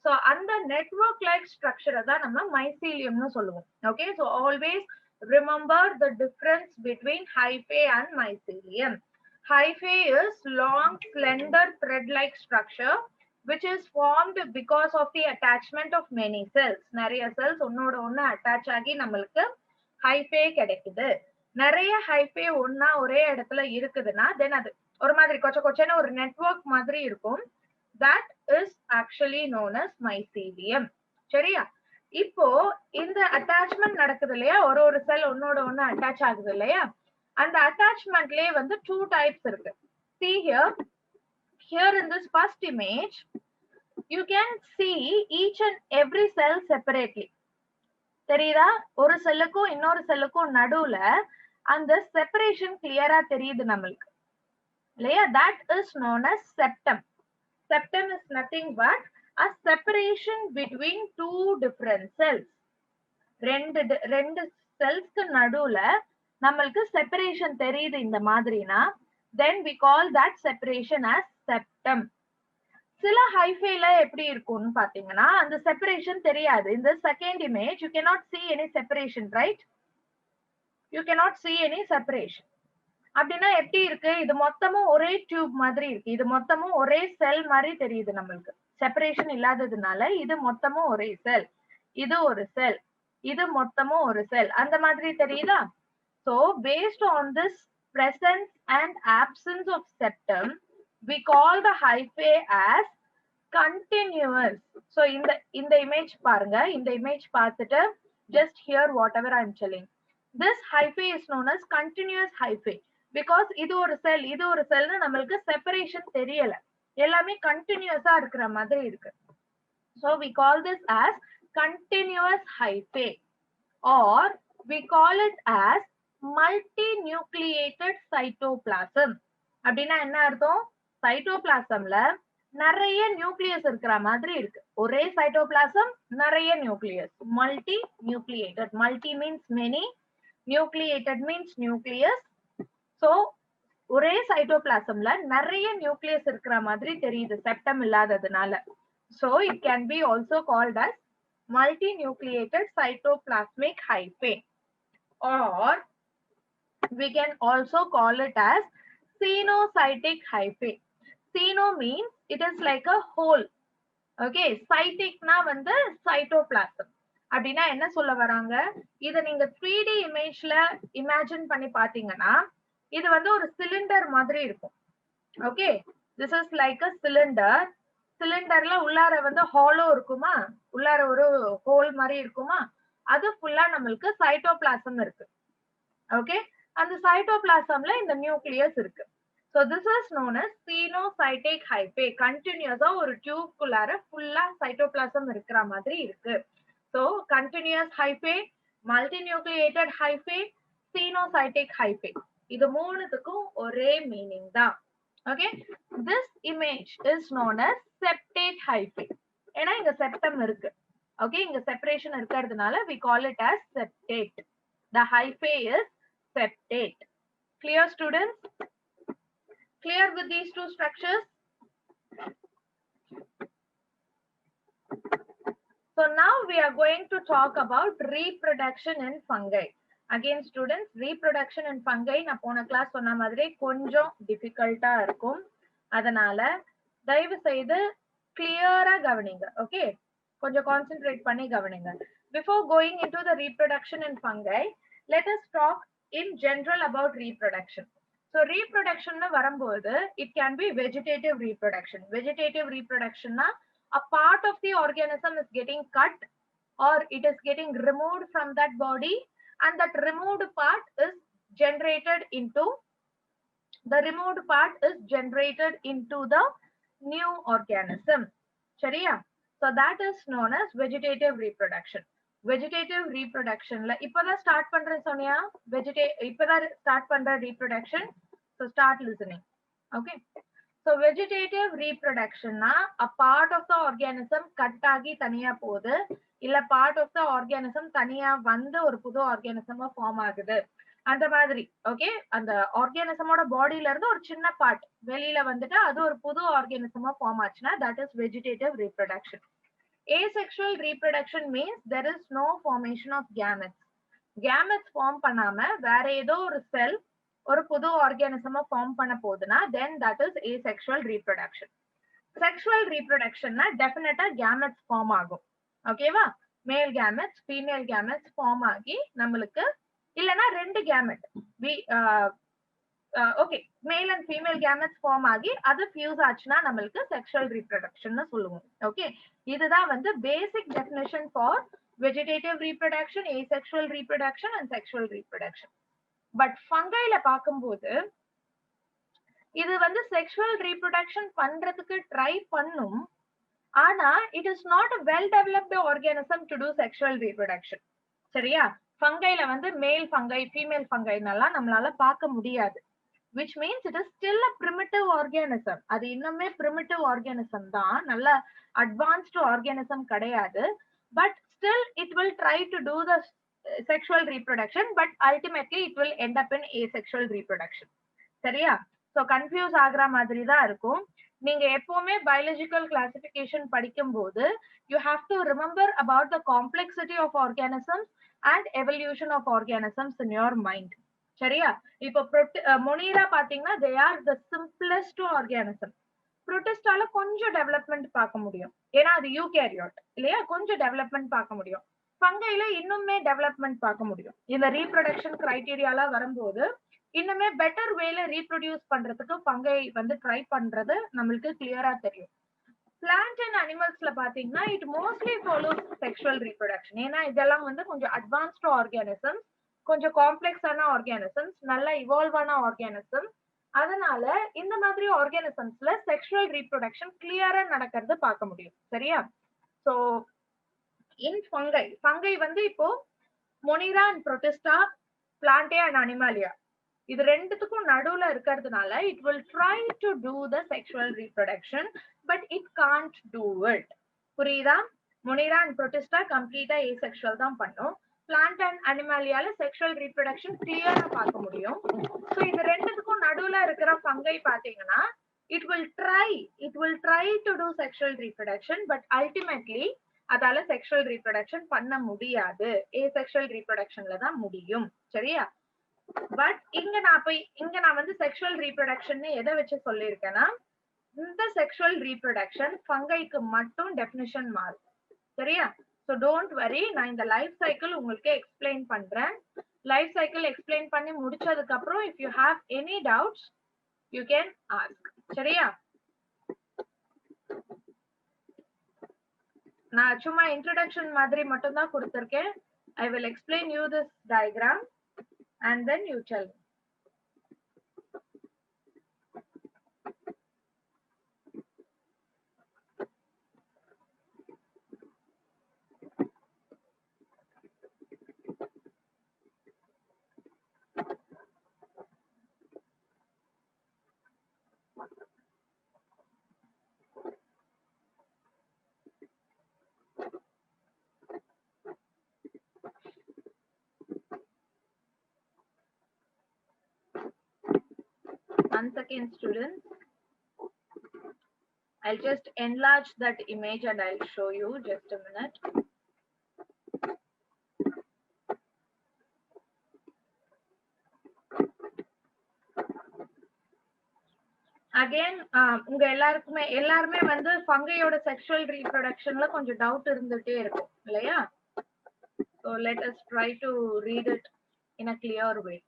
So அந்த network like structure தான் நம்ம myceliumனு சொல்லுவோம். Okay, so always remember the difference between hyphae and mycelium. Hyphae is long, slender, thread-like structure which is formed because of the attachment of many cells. நிறைய cells ஒன்னோட ஒண்ணு attach ஆகி நம்மளுக்கு hyphae கிடைக்குது. நிறைய ஹைஃபே ஒன்னா ஒரே இடத்துல இருக்குதுன்னா then அது ஒரு மாதிரி கொச்சன்னு ஒரு நெட்வொர்க் மாதிரி இருக்கும். That is actually known as mycelium. சரியா? இப்போ இந்த அட்டாச்மெண்ட் நடக்குது இல்லையா, ஒரு செல் ஒன்னோட ஒண்ணு அட்டாச் ஆகுது இல்லையா, அந்த அட்டாச்மெண்ட்லயே வந்து two types இருக்கு. See here in this first image you can see each and every cell separately. தெரியுதா? ஒரு செல்லுக்கும் இன்னொரு செல்லுக்கும் நடுவுல அந்த செப்பரேஷன் கிளியரா தெரியுது நம்மளுக்கு இல்லையா? That is known as septum. Septum is nothing but a separation between two different cells. ரெண்டு செல்ஸ்க்கு நடுவுல நம்மளுக்கு செப்பரேஷன் தெரியுது இந்த மாதிரினா then we call that separation as septum. சில ஹைஃபேல எப்படி இருக்கும்னு பாத்தீங்கன்னா அந்த செப்பரேஷன் தெரியாது. இந்த second image you cannot see any separation, right? You cannot see any separation. அப்படின்னா எப்படி இருக்கு? இது மொத்தமும் ஒரே டியூப் மாதிரி இருக்கு. இது மொத்தமும் ஒரே செல் மாதிரி தெரியுது நம்மளுக்கு. செப்பரேஷன் இல்லாததுனால இது மொத்தமும் ஒரே செல், இது ஒரு செல், இது மொத்தமும் ஒரு செல், அந்த மாதிரி தெரியுதா? So based on this presence and absence of septum, we call the hyphae as continuous. So இந்த இமேஜ் பாருங்க, இந்த இமேஜ் பார்த்துட்டு just hear whatever I am telling. This hyphae is known as continuous hyphae because இது ஒரு செல்னு நம்மளுக்கு separation தெரியல, எல்லாமே கண்டினியூஸா இருக்கிற மாதிரி இருக்கு. So we call this as continuous hyphae or we call it as multinucleated cytoplasm. அப்படின்னா என்ன அர்த்தம்? சைட்டோபிளாசம்ல நிறைய நியூக்ளியஸ் இருக்கிற மாதிரி இருக்கு. ஒரே சைட்டோபிளாசம் நிறைய nucleus, multi nucleated. Multi means many, nucleated means nucleus. So ஒரே சைட்டோபிளாசம்ல நிறைய நியூக்ளியஸ் இருக்கிற மாதிரி தெரியுது செப்டம் இல்லாததுனால. So it can be also called as multinucleated cytoplasmic hyphae or we can also call it as cenocytic hyphae. Ceno means it is like a whole. Okay, cytic na வந்து cytoplasm. அப்படின்னா என்ன சொல்ல வராங்க? இத நீங்க 3D இமேஜ்ல imagine பண்ணி பாத்தீங்கன்னா இது வந்து ஒரு சிலிண்டர் மாதிரி இருக்கும். Okay, this is like a cylinder. சிலிண்டர்ல உள்ளார வந்து ஹாலோ இருக்குமா, உள்ளார ஒரு ஹோல் மாதிரி இருக்குமா, அது ஃபுல்லா நம்மளுக்கு சைட்டோபிளாசம் இருக்கு. ஓகே, அந்த சைட்டோபிளாசம்ல இந்த நியூக்ளியஸ் இருக்கு. So this is known as cenocytic hyphae. கண்டினியூஸா ஒரு டியூப்குள்ளார ஃபுல்லா சைட்டோபிளாசம் இருக்கிற மாதிரி இருக்கு. So continuous hyphae, multinucleated hyphae, cenocytic hyphae. இது மூணுத்துக்கும் ஒரே மீனிங் தான். Okay, this image is known as septate hyphae. ஏன்னா இங்க செப்டம் இருக்கு. Okay, இங்க செப்பரேஷன் இருக்கிறதுனால we call it as septate. The hyphae is septate. Clear, students? Clear with these two structures? So now we are going to talk about reproduction in fungi. Again, students, reproduction in fungi na pona class sonna madri konjam difficult ah irukum. Adanala தயவு செய்து clear ah gavaninga. Okay, konjam concentrate panni gavaninga. Before going into the reproduction in fungi, let us talk in general about reproduction. So reproduction na varumbodhu it can be vegetative reproduction. Vegetative reproduction na a part of the organism is getting cut or it is getting removed from that body, and that removed part is generated into the new organism. Sharia? So that is known as vegetative reproduction. Vegetative reproduction la ipada start pandren sonia ipada start pandra reproduction. So start listening. Okay. So vegetative reproduction na a part of the organism cut agi thaniya podu illa part of the organism thaniya vandu or pudu organism form agudhu அந்த மாதிரி. Okay, அந்த ஆர்கானிசமோட பாடியில இருந்து ஒரு சின்ன part வெளியில வந்துட்டு அது ஒரு புது ஆர்கானிசமா ஃபார்ம் ஆச்சுன்னா that is vegetative reproduction. Asexual reproduction means there is no formation of gametes. Gametes form பண்ணாம வேற ஏதோ ஒரு செல் ஒரு புது ஆர்கானிசமா ஃபார்ம் பண்ண போகுதுன்னா then that is asexual reproduction. Sexual reproduction னா டெஃபினட்டா gametes ஃபார்ம் ஆகும். ஓகேவா? மேல் gametes ஃபீமேல் gametes ஃபார்ம் ஆகி நம்மளுக்கு இல்லனா ரெண்டு gamete okay male and female gametes form ஆகி அது ஃபியூஸ் ஆச்சுன்னா நம்மளுக்கு செக்ஷுவல் ரீப்ரொடக்ஷன் சொல்லுவோம். ஓகே, இதுதான் வந்து basic definition for vegetative reproduction, asexual reproduction and sexual reproduction. But ஃபங்கைல பார்க்கும்போது இது வந்து செக்ஷுவல் ரீப்ரொடக்ஷன் பண்றதுக்கு ட்ரை பண்ணும், ஆனா it is not a well developed organism to do sexual reproduction. சரியா? ஃபங்கைல வந்து மேல் ஃபங்கை ஃபீமேல் ஃபங்கைனெல்லாம் நம்மளால பார்க்க முடியாது. which means it is still a primitive organism. அது இன்னுமே primitive organism தான், நல்ல advanced organism கிடையாது. but still it will try to do the sexual reproduction, but ultimately it will end up in asexual reproduction. சரியா? so confuse ஆகுற மாதிரி தான் இருக்கும். நீங்க எப்பவுமே biological classification படிக்கும்போது you have to remember about the complexity of organisms and evolution of organisms in your mind. சரியா? இப்போ மொனீரா பாத்தீங்கன்னா they are the simplest organism. புரோட்டிஸ்டால கொஞ்சம் டெவலப்மெண்ட் பார்க்க முடியும், ஏன்னா அது யூகேரியோட் இல்லையா, கொஞ்சம் டெவலப்மெண்ட் பார்க்க முடியும். ஃபங்கைல இன்னுமே டெவலப்மெண்ட் பார்க்க முடியும். இந்த ரீப்ரொடக்ஷன் கிரைட்டீரியால வரும்போது இன்னுமே பெட்டர் வேல ரீப்ரொடியூஸ் பண்றதுக்கு ஃபங்கை வந்து ட்ரை பண்றது நம்மளுக்கு கிளியரா தெரியும். பிளான்ட் அண்ட் அனிமல்ஸ்ல பாத்தீங்கன்னா it mostly follows sexual reproduction. ஏன்னா இதெல்லாம் வந்து கொஞ்சம் அட்வான்ஸ்டு ஆர்கானிசம்ஸ், கொஞ்சம் காம்ப்ளெக்ஸான ஆர்கானிசம்ஸ், நல்ல இவால்வான ஆர்கானிசம்ஸ். அதனால இந்த மாதிரி ஆர்கானிசம்ஸ்ல செக்ஷுவல் ரீப்ரொடக்ஷன் கிளியரா நடக்கிறது பார்க்க முடியும். சரியா? சோ இன் ஃபங்கை வந்து இப்போ Monera and Protista, Plantae and Animalia, இது ரெண்டுத்துக்கும் நடுவுல இருக்கிறதுனால it will try to do the sexual reproduction but it can't do it. புரியுதா? மொனிரா அண்ட் புரோட்டிஸ்டா கம்ப்ளீட்டா asexual தான் பண்ணும். பிளான்ட் அண்ட் அனிமாலியால செக்ஷுவல் ரீப்ரொடக்ஷன் கிளியரா பார்க்க முடியும். சோ இது ரெண்டுத்துக்கும் நடுவுல இருக்கிற ஃபங்கை பாத்தீங்கன்னா it will try to do sexual reproduction but ultimately அதால செக்ஷுவல் ரீப்ரொடக்ஷன் பண்ண முடியாது. asexual reproductionல தான் முடியும். சரியா? பட் இங்க நான் வந்து செக்ஷுவல் ரீப்ரொடக்ஷன் எதை வச்சு சொல்லியிருக்கேன்னா, இந்த செக்ஷுவல் ரீப்ரொடக்ஷன் ஃபங்கைக்கு மட்டும் டெஃபினிஷன் மாறும். சரியா? ஸோ டோன்ட் வரி, நான் இந்த லைஃப் சைக்கிள் உங்களுக்கு எக்ஸ்பிளைன் பண்றேன். லைஃப் சைக்கிள் எக்ஸ்பிளைன் பண்ணி முடிச்சதுக்கு அப்புறம் if you have any doubts you can ask. சரியா? நான் சும்மா இன்ட்ரோடக்ஷன் மாதிரி மட்டும் தான் கொடுத்திருக்கேன். I will explain you this diagram and then you tell me. 1 second, students. I'll just enlarge that image and I'll show you. Just a minute. Again, உங்க எல்லாருமே வந்து ஃபங்கையோட செக்ஷுவல் ரீப்ரொடக்ஷன்ல கொஞ்சம் டவுட் இருந்துட்டே இருக்கும் இல்லையா? So let us try to read it in a clear way.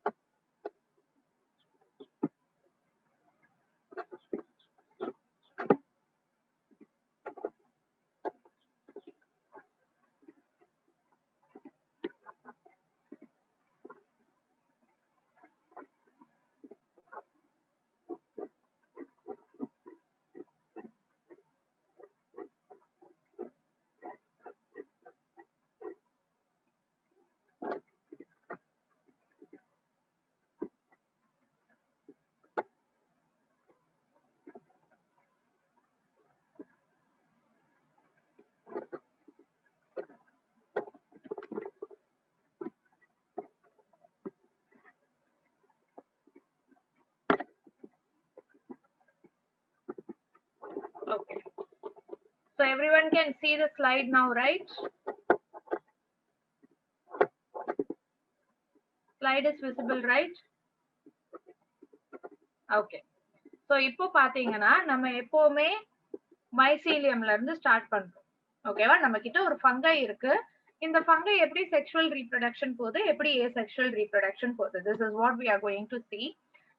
Okay. So everyone can see the slide now, right? Slide is visible, right? Okay. So இப்போ பாத்தீங்கன்னா நம்ம எப்பவுமே மைசீலியம்ல இருந்து ஸ்டார்ட் பண்றோம். ஓகேவா? நம்ம கிட்ட ஒரு ஃபங்கை இருக்கு. இந்த ஃபங்கை எப்படி செக்ஷுவல் ரீப்ரொடக்ஷன் போகுது, எப்படி ஏசெக்ஷுவல் ரீப்ரொடக்ஷன் போகுது. This is what we are going to see.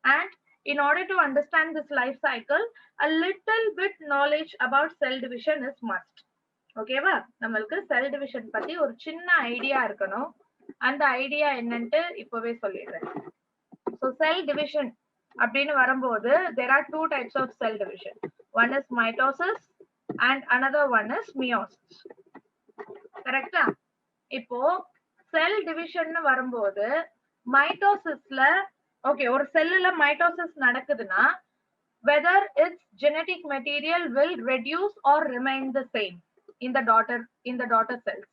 And in order to understand this life cycle, a little bit knowledge about cell division is must. ஓகேவா? நம்மளுக்கு cell division பத்தி ஒரு சின்ன idea இருக்கணும். அந்த ஐடியா என்னன்னு இப்பவே சொல்லிடுறேன். So cell division அப்படின்னு வரும்போது there are two types of cell division. One is mitosis and another one is meiosis. கரெக்ட்டா? இப்போ செல் டிவிஷன் வரும்போது மைட்டோசிஸ்ல ஓகே ஒரு செல்லுல மைட்டோசிஸ் நடக்குதுன்னா whether its genetic material will reduce or remain the same in the daughter cells.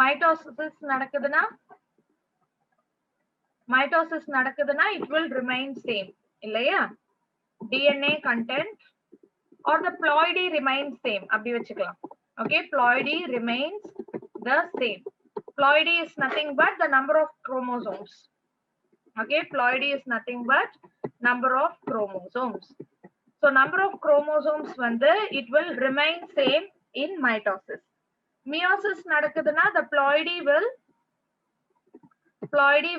Mitosis நடக்குதுன்னா it will remain same இல்லையா? DNA content or the ploidy remains same அப்படி வச்சுக்கலாம். Okay, ploidy remains the same. Ploidy is nothing but the number of chromosomes. Okay, ploidy is nothing but number of chromosomes. So number of chromosomes வந்து it will remain same in mitosis. Meiosis நடக்குதுன்னா the ploidy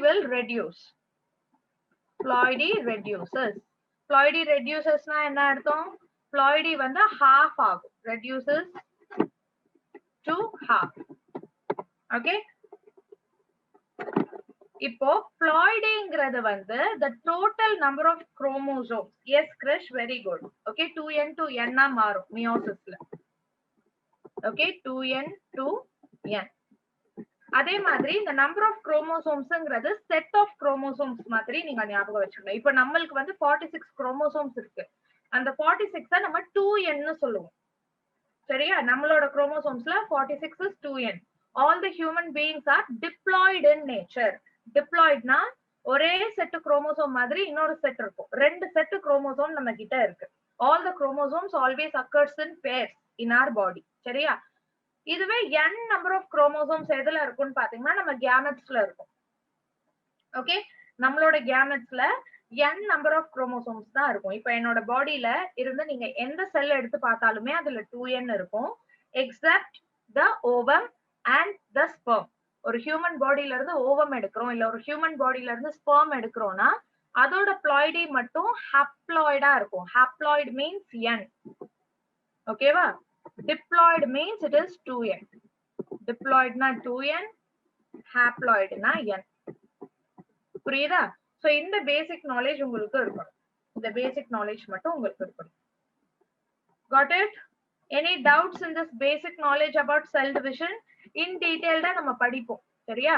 will reduce. Ploidy reduces. Ploidy reducesனா என்ன அர்த்தம்? Ploidy வந்து half ஆகும். Reduces to half. Okay. இப்போ ploidyங்கிறது வந்து the total number of chromosomes. Yes, Krish, very good. Okay, 2n to n ஆ மாறும் meiosis-ல. Okay, 2n to n. அதே மாதிரி இந்த நம்பர் ஆஃப் குரோமோசோம்ஸ்ங்கிறது செட் ஆஃப் குரோமோசோம்ஸ் மாதிரி நீங்க ஞாபகம் வச்சுக்கணும். இப்ப நம்மளுக்கு வந்து 46 குரோமோசோம்ஸ் இருக்கு. அந்த 46 நம்ம 2n ன்னு சொல்லுவோம். சரியா? நம்மளோட குரோமோசோம்ஸ்ல 46 is 2n. All the human beings are diploid in nature. Diploidனா ஒரே செட் குரோமோசோம் மாதிரி இன்னொரு செட் இருக்கும். ரெண்டு செட் குரோமோசோம் நம்ம கிட்ட இருக்கு. All the chromosomes always occurs in pairs in our body. சரியா? இதுவே n number of chromosomes எதுல இருக்கும்னு பாத்தீங்கன்னா நம்ம gametesல இருக்கும். ஓகே, நம்மளோட gametesல n number of chromosomes தான் இருக்கும். இப்போ என்னோட பாடியில இருந்து நீங்க எந்த செல் எடுத்து பார்த்தாலுமே அதுல 2n இருக்கும். except the ovum and the sperm. ஒரு ஹியூமன் பாடியில இருந்து ஓவம் எடுக்கிறோம் இல்ல ஒரு ஹியூமன் பாடியில இருந்து ஸ்பெர்ம் எடுக்கிறோம்னா அதோட ploidy மட்டும் haploid-ஆ இருக்கும். haploid means n. ஓகேவா? Diploid means it is 2n. Diploid na 2n, haploid na n. புரியுதா? So இந்த basic knowledge உங்களுக்கு இருக்கணும். இந்த basic knowledge மட்டும் உங்களுக்கு இருக்கணும். Got it? Any doubts in this basic knowledge about cell division? In detail da நம்ம படிப்போம். சரியா?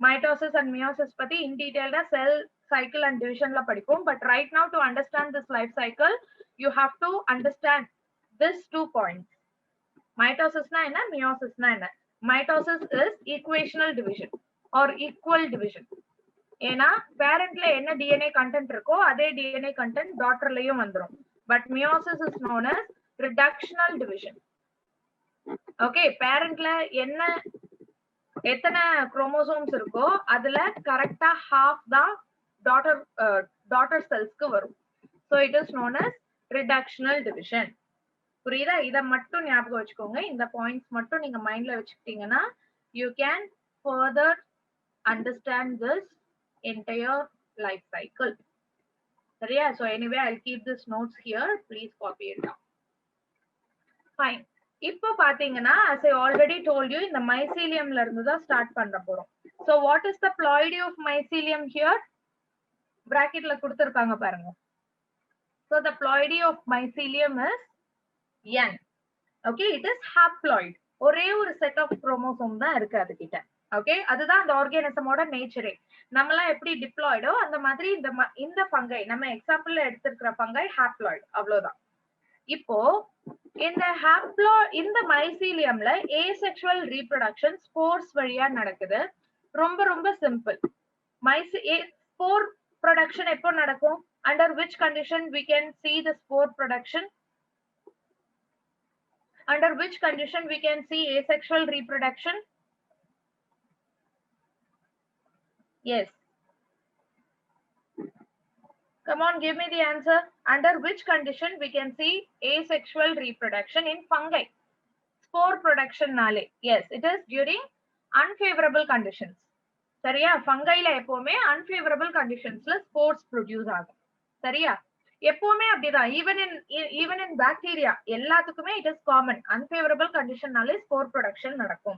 Mitosis and meiosis பத்தி in detail da cell cycle and division la படிப்போம். But right now to understand this life cycle, you have to understand this 2 points. Mitosis na enna, meiosis na enna. Mitosis is equational division. or equal division. ஏனா parentல என்ன DNA content இருக்கோ அதே DNA content daughterலயும் வந்துரும். But meiosis is known as reductional division. Okay, parentல என்ன எத்தனை chromosomes இருக்கோ அதுல கரெக்ட்டா half தான் daughter cellsக்கு வரும். So it is known as reductional division. புரியுதா? இத மட்டும் ஞாபகம் வச்சுக்கோங்க. இந்த பாயிண்ட்ஸ் மட்டும் நீங்க மைண்ட்ல வச்சுக்கிட்டீங்கன்னா you can further understand this entire life cycle. சரியா? So anyway, I'll keep this notes here. Please copy it down. Fine. இப்போ பாத்தீங்கன்னா as I already told you இந்த myceliumல இருந்து தான் ஸ்டார்ட் பண்ண போறோம். So what is the ploidy of mycelium here? Bracketல கொடுத்திருக்காங்க பாருங்க. So the ploidy of mycelium is N. Okay, it is haploid. ஒரே ஒரு செட் ஆஃப் குரோமோசோம் தான் இருக்கு அதுகிட்ட. ஓகே, அதுதான் அந்த ஆர்கானிசமோட நேச்சரே. நம்மலாம் எப்படி டிப்ளாய்டோ அந்த மாதிரி இந்த ஃபங்கை நம்ம எக்ஸாம்பிள்ல எடுத்திருக்கிற ஃபங்கை ஹாப்ளாய்டு, அவ்வளவுதான். இப்போ இந்த மைசீலியம்ல ஏசெக்சுவல் ரீப்ரொடக்ஷன் ஸ்போர்ஸ் வழியா நடக்குது. ரொம்ப ரொம்ப சிம்பிள். ஸ்போர் ப்ரொடக்ஷன் எப்போ நடக்கும்? Under which condition we can see the spore production? Under which condition we can see asexual reproduction? Yes. Come on, give me the answer. Under which condition we can see asexual reproduction in fungi? Spore production nale. Yes, it is during unfavorable conditions. சரியா? ஃபங்கைல எப்பவுமே unfavorable conditionsல spores produce ஆகும். சரியா? எப்பவுமே அப்படிதான். even in bacteria எல்லாத்துக்குமே it is common. unfavorable conditionனாலே spore production நடக்கும்.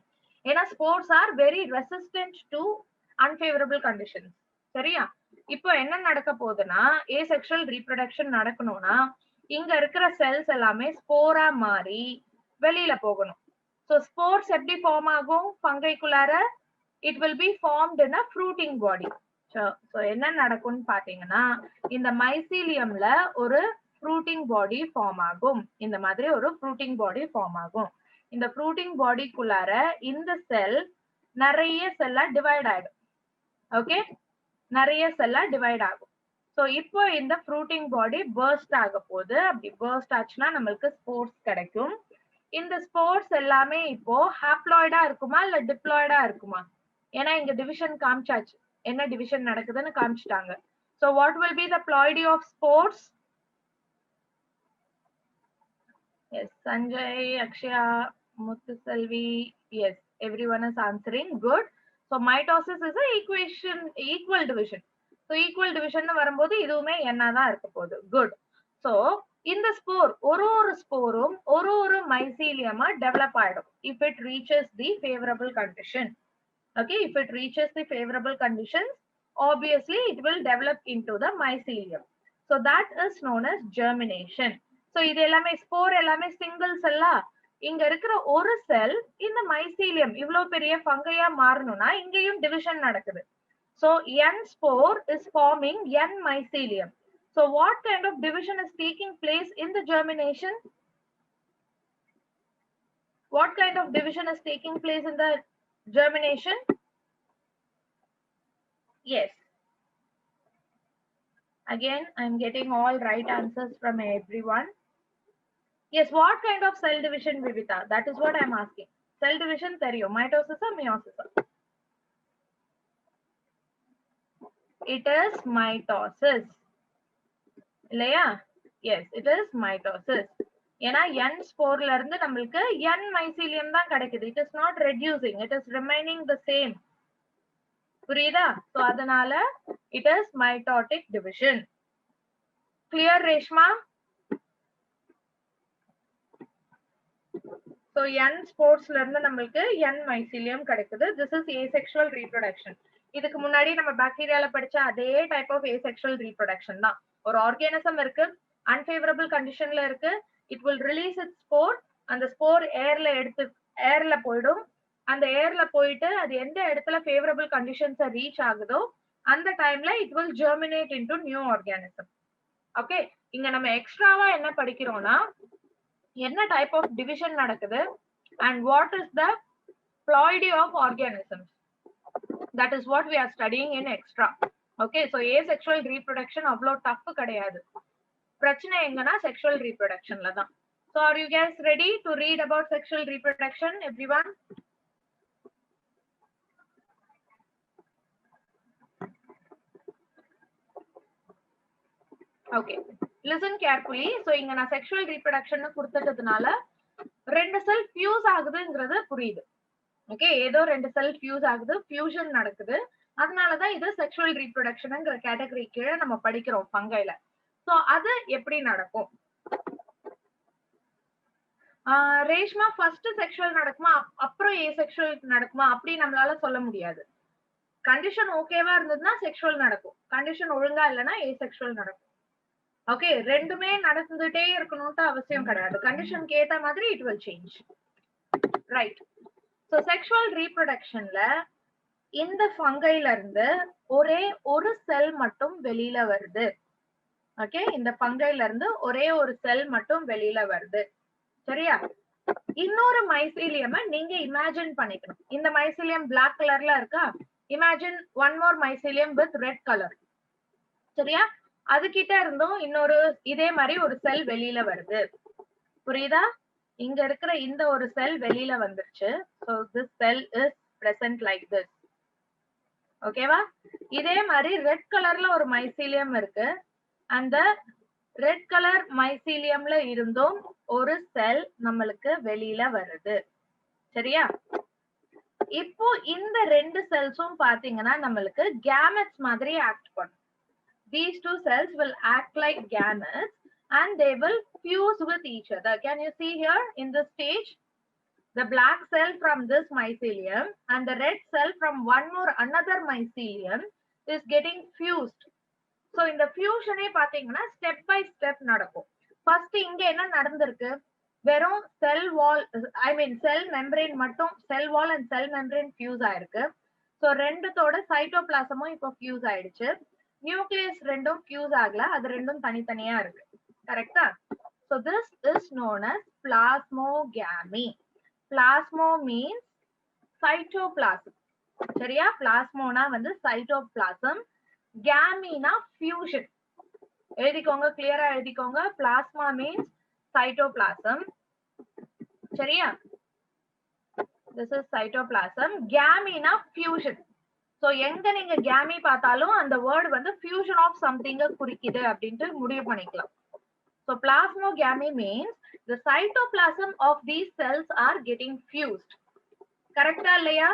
ஏன்னா spores are very resistant to unfavorable conditions. சரியா? இப்போ என்ன நடக்க போகுதுன்னா asexual reproduction நடக்கணும்னா இங்க இருக்கிற செல்ஸ் எல்லாமே ஸ்போரா மாறி வெளியில போகணும். So spores எப்படி ஃபார்ம் ஆகும்? ஃபங்கைக்குள்ளார it will be formed in a fruiting body. So என்ன நடக்கும்னு பாத்தீங்கன்னா இந்த மைசீலியம்ல ஒரு ஃப்ரூட்டிங் பாடி ஃபார்ம் ஆகும். இந்த மாதிரி ஒரு ஃப்ரூட்டிங் பாடி ஃபார்ம் ஆகும். இந்த ஃப்ரூட்டிங் பாடிக்குள்ளார இந்த செல் நிறைய செல்லா டிவைட் ஆயிடும். ஓகே, நிறைய செல்லா டிவைட் ஆகும். ஸோ இப்போ இந்த ஃப்ரூட்டிங் பாடி பர்ஸ்ட் ஆக போகுது. அப்படி பர்ஸ்ட் ஆச்சுன்னா நம்மளுக்கு ஸ்போர்ஸ் கிடைக்கும். இந்த ஸ்போர்ஸ் எல்லாமே இப்போ ஹாப்ளாய்டா இருக்குமா இல்ல டிப்ளாய்டா இருக்குமா? ஏன்னா இங்க டிவிஷன் காமிச்சாச்சு, என்ன டிவிஷன் நடக்குதுன்னு காமிச்சிட்டாங்க. So what will be the ploidy of spores? Yes, Sanjay, Akshaya, Muthuselvi, yes, everyone is answering. Good. So mitosis is a equal division. So equal division னு வரும்போது இதுவுமே என்னதான் இருக்க போகுது. Good. So இந்த ஸ்போர் ஒரு ஸ்போரும் ஒரு மைசீலியமா டெவலப் ஆயிடும் if it reaches the favorable condition. Okay, if it reaches the favorable conditions, obviously it will develop into the mycelium. So that is known as germination. So இது எல்லாமே spore எல்லாமே single செல்லா. இங்க இருக்கிற ஒரு செல் இந்த மைசீலியம் இவ்வளவு பெரிய ஃபங்கையா மாறணும்னா இங்கேயும் டிவிஷன் நடக்குது. So N spore is forming N mycelium. So what kind of division is taking place in the germination? What kind of division is taking place in the germination? Yes. Again, I'm getting all right answers from everyone. Yes, what kind of cell division, Vivita? That is what I'm asking. Cell division theriyum, mitosis or meiosis? It is mitosis. இல்லையா? Yes, it is mitosis. ஏன்னா N ஸ்போர்ல இருந்து நம்மளுக்கு N mycelium தான் கிடைக்குது. It is not reducing, it is remaining the same. புரியுதா? So அதனால it is mitotic division. Clear, Reshma? So N spores ல இருந்து நம்மளுக்கு N mycelium கிடைக்குது. This is asexual reproduction. இதுக்கு முன்னாடி நம்ம பாக்டீரியால படிச்ச அதே டைப் ஆஃப் asexual reproduction தான். ஒரு ஆர்கானிசம் இருக்கு, unfavorable conditionல இருக்கு, it will release its spore. அந்த ஸ்போர் ஏர்ல போயிடும். அந்த ஏர்ல போயிட்டு அது எந்த இடத்துல ஃபேவரபிள் கண்டிஷன்ஸ் ரீச் ஆகுதோ அந்த டைம்ல it will germinate into new organism. Okay, இங்க நம்ம எக்ஸ்ட்ராவா என்ன படிக்கிறோம்னா என்ன டைப் ஆஃப் டிவிஷன் நடக்குது and what is the ploidy of organisms. That is what we are studying in extra. Okay, so asexual reproduction avlo tough kadayadu. Prachana engana sexual reproduction la dhaan. So are you guys ready to read about sexual reproduction, everyone? Okay, listen carefully. So inga na sexual reproduction nu kuduthadunala rendu cell fuse agudungradhu puriyudu. Okay, ஏதோ ரெண்டு செல் fuse ஆகுது, fusion நடக்குது. அதனாலதான் இது sexual ரீப்ரொடக்ஷன்ங்கிற category கீழே நம்ம படிக்கிறோம் ஃபங்கைல. So அது எப்படி நடக்கும்? ரேஷ்மா ஃபர்ஸ்ட் செக்ஷுவல் நடக்குமா அப்புறம் ஏசெக்ஷுவல் நடக்குமா அப்படி நம்மளால சொல்ல முடியாது. கண்டிஷன் ஓகேவா இருந்ததுன்னா செக்ஷுவல் நடக்கும், கண்டிஷன் ஒழுங்கா இல்லைன்னா ஏசெக்ஷுவல் நடக்கும். ஓகே, ரெண்டுமே நடந்துட்டே இருக்கணும்ட்டு அவசியம் கிடையாது. கண்டிஷனுக்கு ஏத்த மாதிரி it will change. Right. So sexual reproductionல இந்த ஃபங்கைல இருந்து ஒரே ஒரு செல் மட்டும் வெளியில வருது. ஓகே, இந்த ஃபங்கைல இருந்து ஒரே ஒரு செல் மட்டும் வெளியில வருது. சரியா? இன்னொரு மைசீலியம் நீங்க இமேஜின் பண்ணிக்கணும். இந்த மைசீலியம் black கலர்ல இருக்கா? Imagine one more mycelium with red color. சரியா? அது கிட்ட இருந்தும் இன்னொரு இதே மாதிரி ஒரு செல் வெளியில வருது. புரியுதா? இங்க இருக்கிற இந்த ஒரு செல் வெளியில வந்துருச்சு. So this cell is present like this. ஓகேவா? இதே மாதிரி ரெட் கலர்ல ஒரு மைசீலியம் இருக்கு. அந்த ரெட் கலர் மைசீலியம்ல இருந்தும் ஒரு செல் நம்மளுக்கு வெளியில வருது. சரியா? இப்போ இந்த ரெண்டு செல்ஸும் பாத்தீங்கன்னா நம்மளுக்கு கேமெட்ஸ் மாதிரி ஆக்ட் பண்ணும். These two cells will act like gametes and they will fuse with each other. Can you see here in this stage? The black cell from this mycelium and the red cell from another mycelium is getting fused. So in the fusion பாத்தீங்கன்னா step by step நடக்கும். First இங்க என்ன நடந்திருக்கு? வெறும் cell wall, cell membrane மட்டும், cell wall and cell membrane fuse ஆயிருக்கு. So ரெண்டுத்தோட சைட்டோபிளாசமும் இப்போ fuse ஆயிடுச்சு. நியூக்ளியஸ் ரெண்டும் fuse ஆகல, அது ரெண்டும் தனித்தனியா இருக்கு. கரெக்டா? So this is known as plasmogamy. Plasmo means cytoplasm. சரியா? பிளாஸ்மோனா வந்து சைட்டோபிளாசம், கேமினா ஃபியூஷன். எழுதிக்கோங்க, கிளியரா எழுதிக்கோங்க. Plasma means cytoplasm. சரியா? This is cytoplasm. Gamina fusion. So எங்க நீங்க கேமி பார்த்தாலும் அந்த வேர்ட் வந்து fusion of something குறிக்குது அப்படின்ட்டு முடிவு பண்ணிக்கலாம். So plasmogamy means the cytoplasm of these cells are getting fused. கரெக்டா இல்லையா?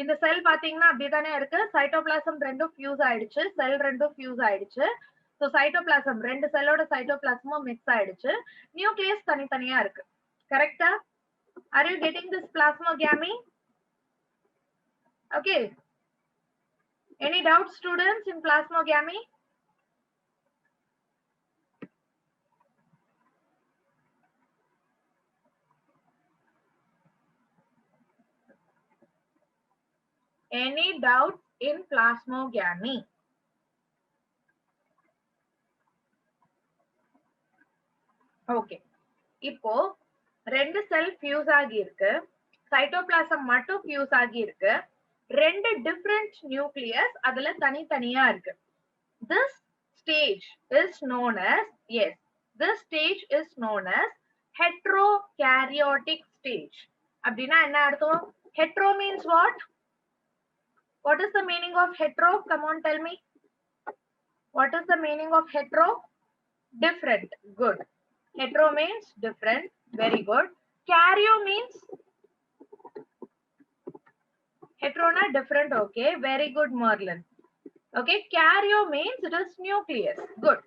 இந்த செல் பாத்தீங்கன்னா அப்படிதானே இருக்கு. சைட்டோபிளாசம் ரெண்டும் ஃபியூஸ் ஆயிடுச்சு, செல் ரெண்டும் ஃபியூஸ் ஆயிடுச்சு. சோ சைட்டோபிளாசம் ரெண்டு செல்லோட சைட்டோபிளாசமும் மிக்ஸ் ஆயிடுச்சு, நியூக்ளியஸ் தனித்தனியா இருக்கு. கரெக்டா? Are you getting this plasmogamy? Okay. Any doubts, students, in plasmogamy? Any doubt in plasmogamy? Okay. இப்போ ரெண்டு செல் ஃபியூஸ் ஆகி இருக்கு, சைட்டோபிளாசம் மட்டும் ஃபியூஸ் ஆகி இருக்கு, ரெண்டு டிஃபரண்ட் நியூக்ளியஸ் அதுல தனித்தனியா இருக்கு. This stage is known as, yes, this stage is known as heterokaryotic stage. அப்படின்னா என்ன அர்த்தம்? Hetero means what? What is the meaning of hetero? Come on, tell me. What is the meaning of hetero? Different. Good. Hetero means different. Very good. Karyo means hetero na different. Okay. Very good, Merlin. Okay. Karyo means it is nucleus. Good.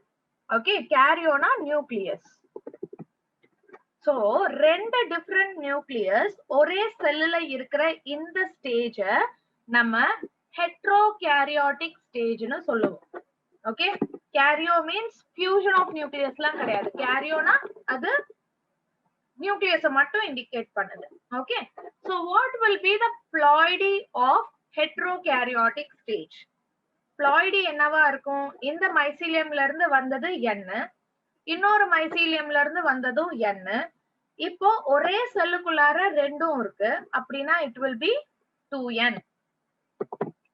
Okay. Karyo na nucleus. So ரெண்டு different nucleus ஒரே செல்லுல இருக்கிற இந்த stage நம்ம heterokaryotic ஸ்டேஜ்னு சொல்லுவோம். Okay, karyo means fusion of நியூக்ளியஸ்லாம் கிடையாது. கேரியோனா அது நியூக்ளியஸை மட்டும் இண்டிகேட் பண்ணுது. Okay, so what will be the ploidy of heterokaryotic ஸ்டேஜ்? ploidy என்னவா இருக்கும்? இந்த மைசீலியம்ல இருந்து வந்தது N, இன்னொரு மைசீலியம்ல இருந்து வந்ததும் N. இப்போ ஒரே செல்லுக்குள்ளார ரெண்டும் இருக்கு அப்படின்னா it will be 2N.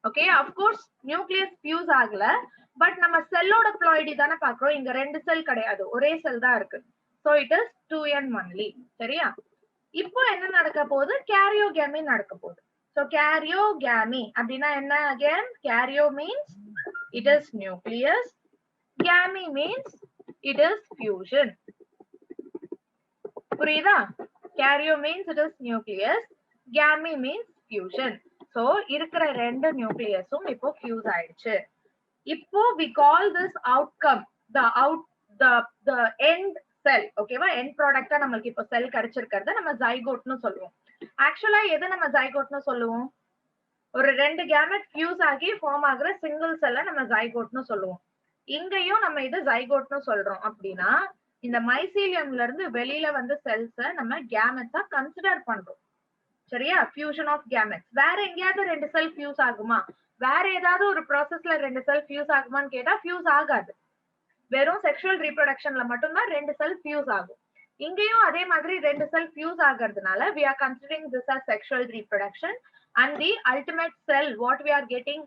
Okay, of course nucleus fuse ஆகல, but நம்ம செல்லோட ploidy தான பாக்குறோம். இங்க ரெண்டு செல் கிடையாது, ஒரே செல் தான் இருக்கு. So it is 2n only. சரியா? இப்போ என்ன நடக்க போகுது? கேரியோகேமி நடக்க போகுது. So karyogamy அப்படினா என்ன? Again, karyo means it is nucleus, gamy means it is fusion. புரியுதா? Karyo means it is nucleus, gamy means fusion. So இருக்கிற ரெண்டு நியூக்ளியஸும் இப்போ ஃபியூஸ் ஆயிடுச்சு. இப்போ we call this outcome the end cell. ஓகேவா? end ப்ராடக்ட்டா நமக்கு இப்போ செல் கிடைச்சிருக்கிறது நம்ம ஜைகோட்னு சொல்லுவோம். ஆக்சுவலா எதை நம்ம ஜைகோட்னு சொல்லுவோம்? ஒரு ரெண்டு கேமெட் ஃபியூஸ் ஆகி ஃபார்ம் ஆகுற சிங்கிள் செல்ல நம்ம ஜைகோட்னு சொல்லுவோம். இங்கேயும் நம்ம இது ஜைகோட்னு சொல்றோம். அப்படின்னா இந்த மைசீலியம்ல இருந்து வெளியில வந்து செல்ஸ நம்ம கேமெட்ஸா கன்சிடர் பண்றோம். சரியா? Fusion of gametes. வேற எங்கேயாவது ரெண்டு செல் ஃபியூஸ் ஆகுமா? வேற ஏதாவது ஒரு ப்ராசஸ்ல ரெண்டு செல் ஃபியூஸ் ஆகுமான்னு கேட்டா ஃபியூஸ் ஆகாது. வெறும் செக்ஷுவல் ரீப்ரொடக்ஷன்ல மட்டும்தான் ரெண்டு செல் ஃபியூஸ் ஆகும். இங்கேயும் அதே மாதிரி ரெண்டு செல் ஃபியூஸ் ஆகிறதுனால we are considering this as sexual reproduction, and the ultimate cell what we are getting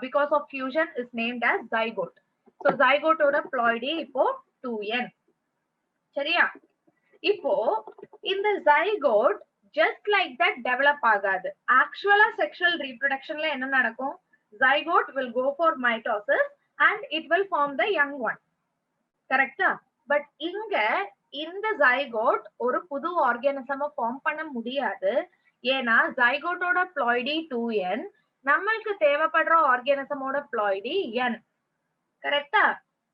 because of fusion is named as zygote. So zygote ஓட ploidy இப்போ 2n. சரியா? இப்போ இந்த zygote just like that develop ஆகாது. ஆக்சுவலா sexual ரீப்ரொடக்ஷன்ல என்ன நடக்கும்? zygote will go for mitosis and it will form the young one. கரெக்டா? பட் இங்க இந்த zygote ஒரு புது ஆர்கானிசம ஃபார்ம் பண்ண முடியாது. ஏன்னா zygoteோட ploidy 2n, நமக்கு தேவைப்படுற ஆர்கானிசமோட ploidy n. கரெக்டா?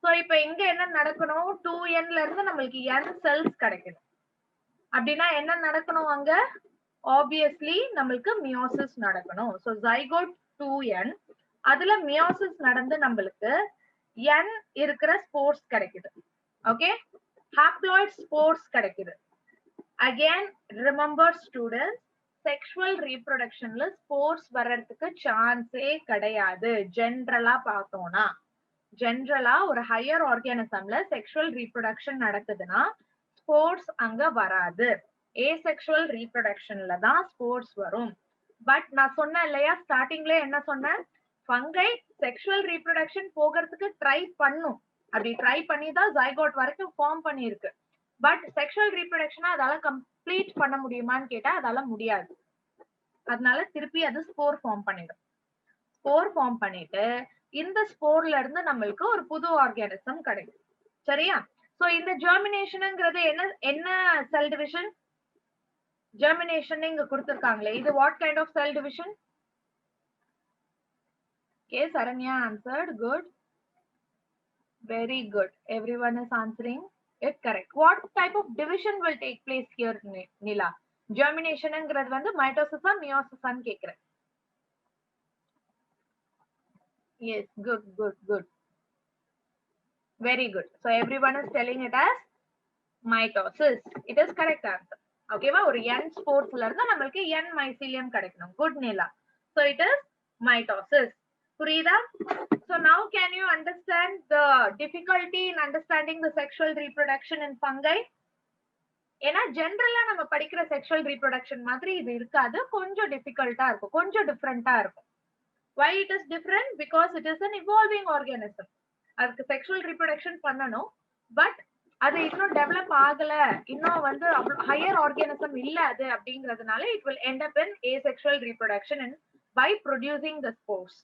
சோ இப்போ இங்க என்ன நடக்கணும்? 2nல இருந்து நமக்கு n செல்ஸ் கிடைக்கணும். அப்படின்னா என்ன நடக்கணும் அங்க? ஆப்வியஸ்லி நம்மளுக்கு மியோசிஸ் நடக்கணும். சோ zygote 2n, அதுல மியோசிஸ் நடந்து நம்மளுக்கு n இருக்கிற ஸ்போர்ஸ் கிடைக்குது. ஓகே, haploid ஸ்போர்ஸ் கிடைக்குது. அகைன் ரிமெம்பர் ஸ்டூடெண்ட்ஸ், செக்ஷுவல் ரீப்ரொடக்ஷன்ல ஸ்போர்ஸ் வர்றதுக்கு சான்ஸே கிடையாது. ஜென்ரலா பார்த்தோம்னா, ஜென்ரலா ஒரு ஹையர் ஆர்கானிசம்ல செக்ஷுவல் ரீப்ரொடக்ஷன் நடக்குதுன்னா ஸ்போர்ஸ் அங்க வராது. ஏசெக்ஷுவல் ரீப்ரொடக்ஷன்ல தான் ஸ்போர்ஸ் வரும். பட் நான் சொன்னேன் இல்லையா, ஸ்டார்டிங்ல என்ன சொன்னேன்? ஃபங்கை செக்ஷுவல் ரீப்ரொடக்ஷன் போகிறதுக்கு ட்ரை பண்ணும். அப்படி ட்ரை பண்ணி தான் ஜைகோட் வரைக்கும் ஃபார்ம் பண்ணிருக்கு. பட் செக்ஷுவல் ரீப்ரொடக்ஷனை அதால கம்ப்ளீட் பண்ண முடியுமான்னு கேட்டா அதால முடியாது. அதனால திருப்பி அது ஸ்போர் ஃபார்ம் பண்ணிடும். ஸ்போர் ஃபார்ம் பண்ணிட்டு இந்த ஸ்போர்ல இருந்து நம்மளுக்கு ஒரு புது ஆர்கானிசம் கிடைக்கும். சரியா? சோ இந்த ஜெர்மினேஷன்ங்கிறது என்ன செல் டிவிஷன்? ஜெர்மினேஷன் இங்க கொடுத்திருக்காங்களே, இது what kind of cell division? Okay, Saranya answered. Good. Very good. Everyone is answering it correct. What type of division will take place here, Nila? Germination ங்கிறது வந்து மைட்டோசிஸா மியோசிஸான்னு கேக்குறேன். Yes, good. Very good. So everyone is telling it as mitosis. It is correct answer. Okay va? ஒரு n spores ல இருந்து நமக்கு n mycelium கிடைக்கணும். Good, Nila. So it is mitosis. புரியுதா? So now can you understand the difficulty in understanding the sexual reproduction in fungi? ஏன்னா ஜெனரலா நம்ம படிக்கிற செக்ஷுவல் ரீப்ரொடக்ஷன் மாதிரி இது இருக்காது. கொஞ்சம் டிஃபிகல்ட்டா இருக்கும், கொஞ்சம் டிஃபரெண்டா இருக்கும். Why it is different? Because it is an evolving organism. அதுக்கு செக்ஷுவல் ரீப்ரொடக்ஷன் பண்ணணும், பட் அது இன்னும் டெவலப் ஆகல, இன்னும் வந்து ஹையர் ஆர்கானிசம் இல்ல அது அப்படிங்கிறதுனால it will end up in asexual reproduction and by producing the spores.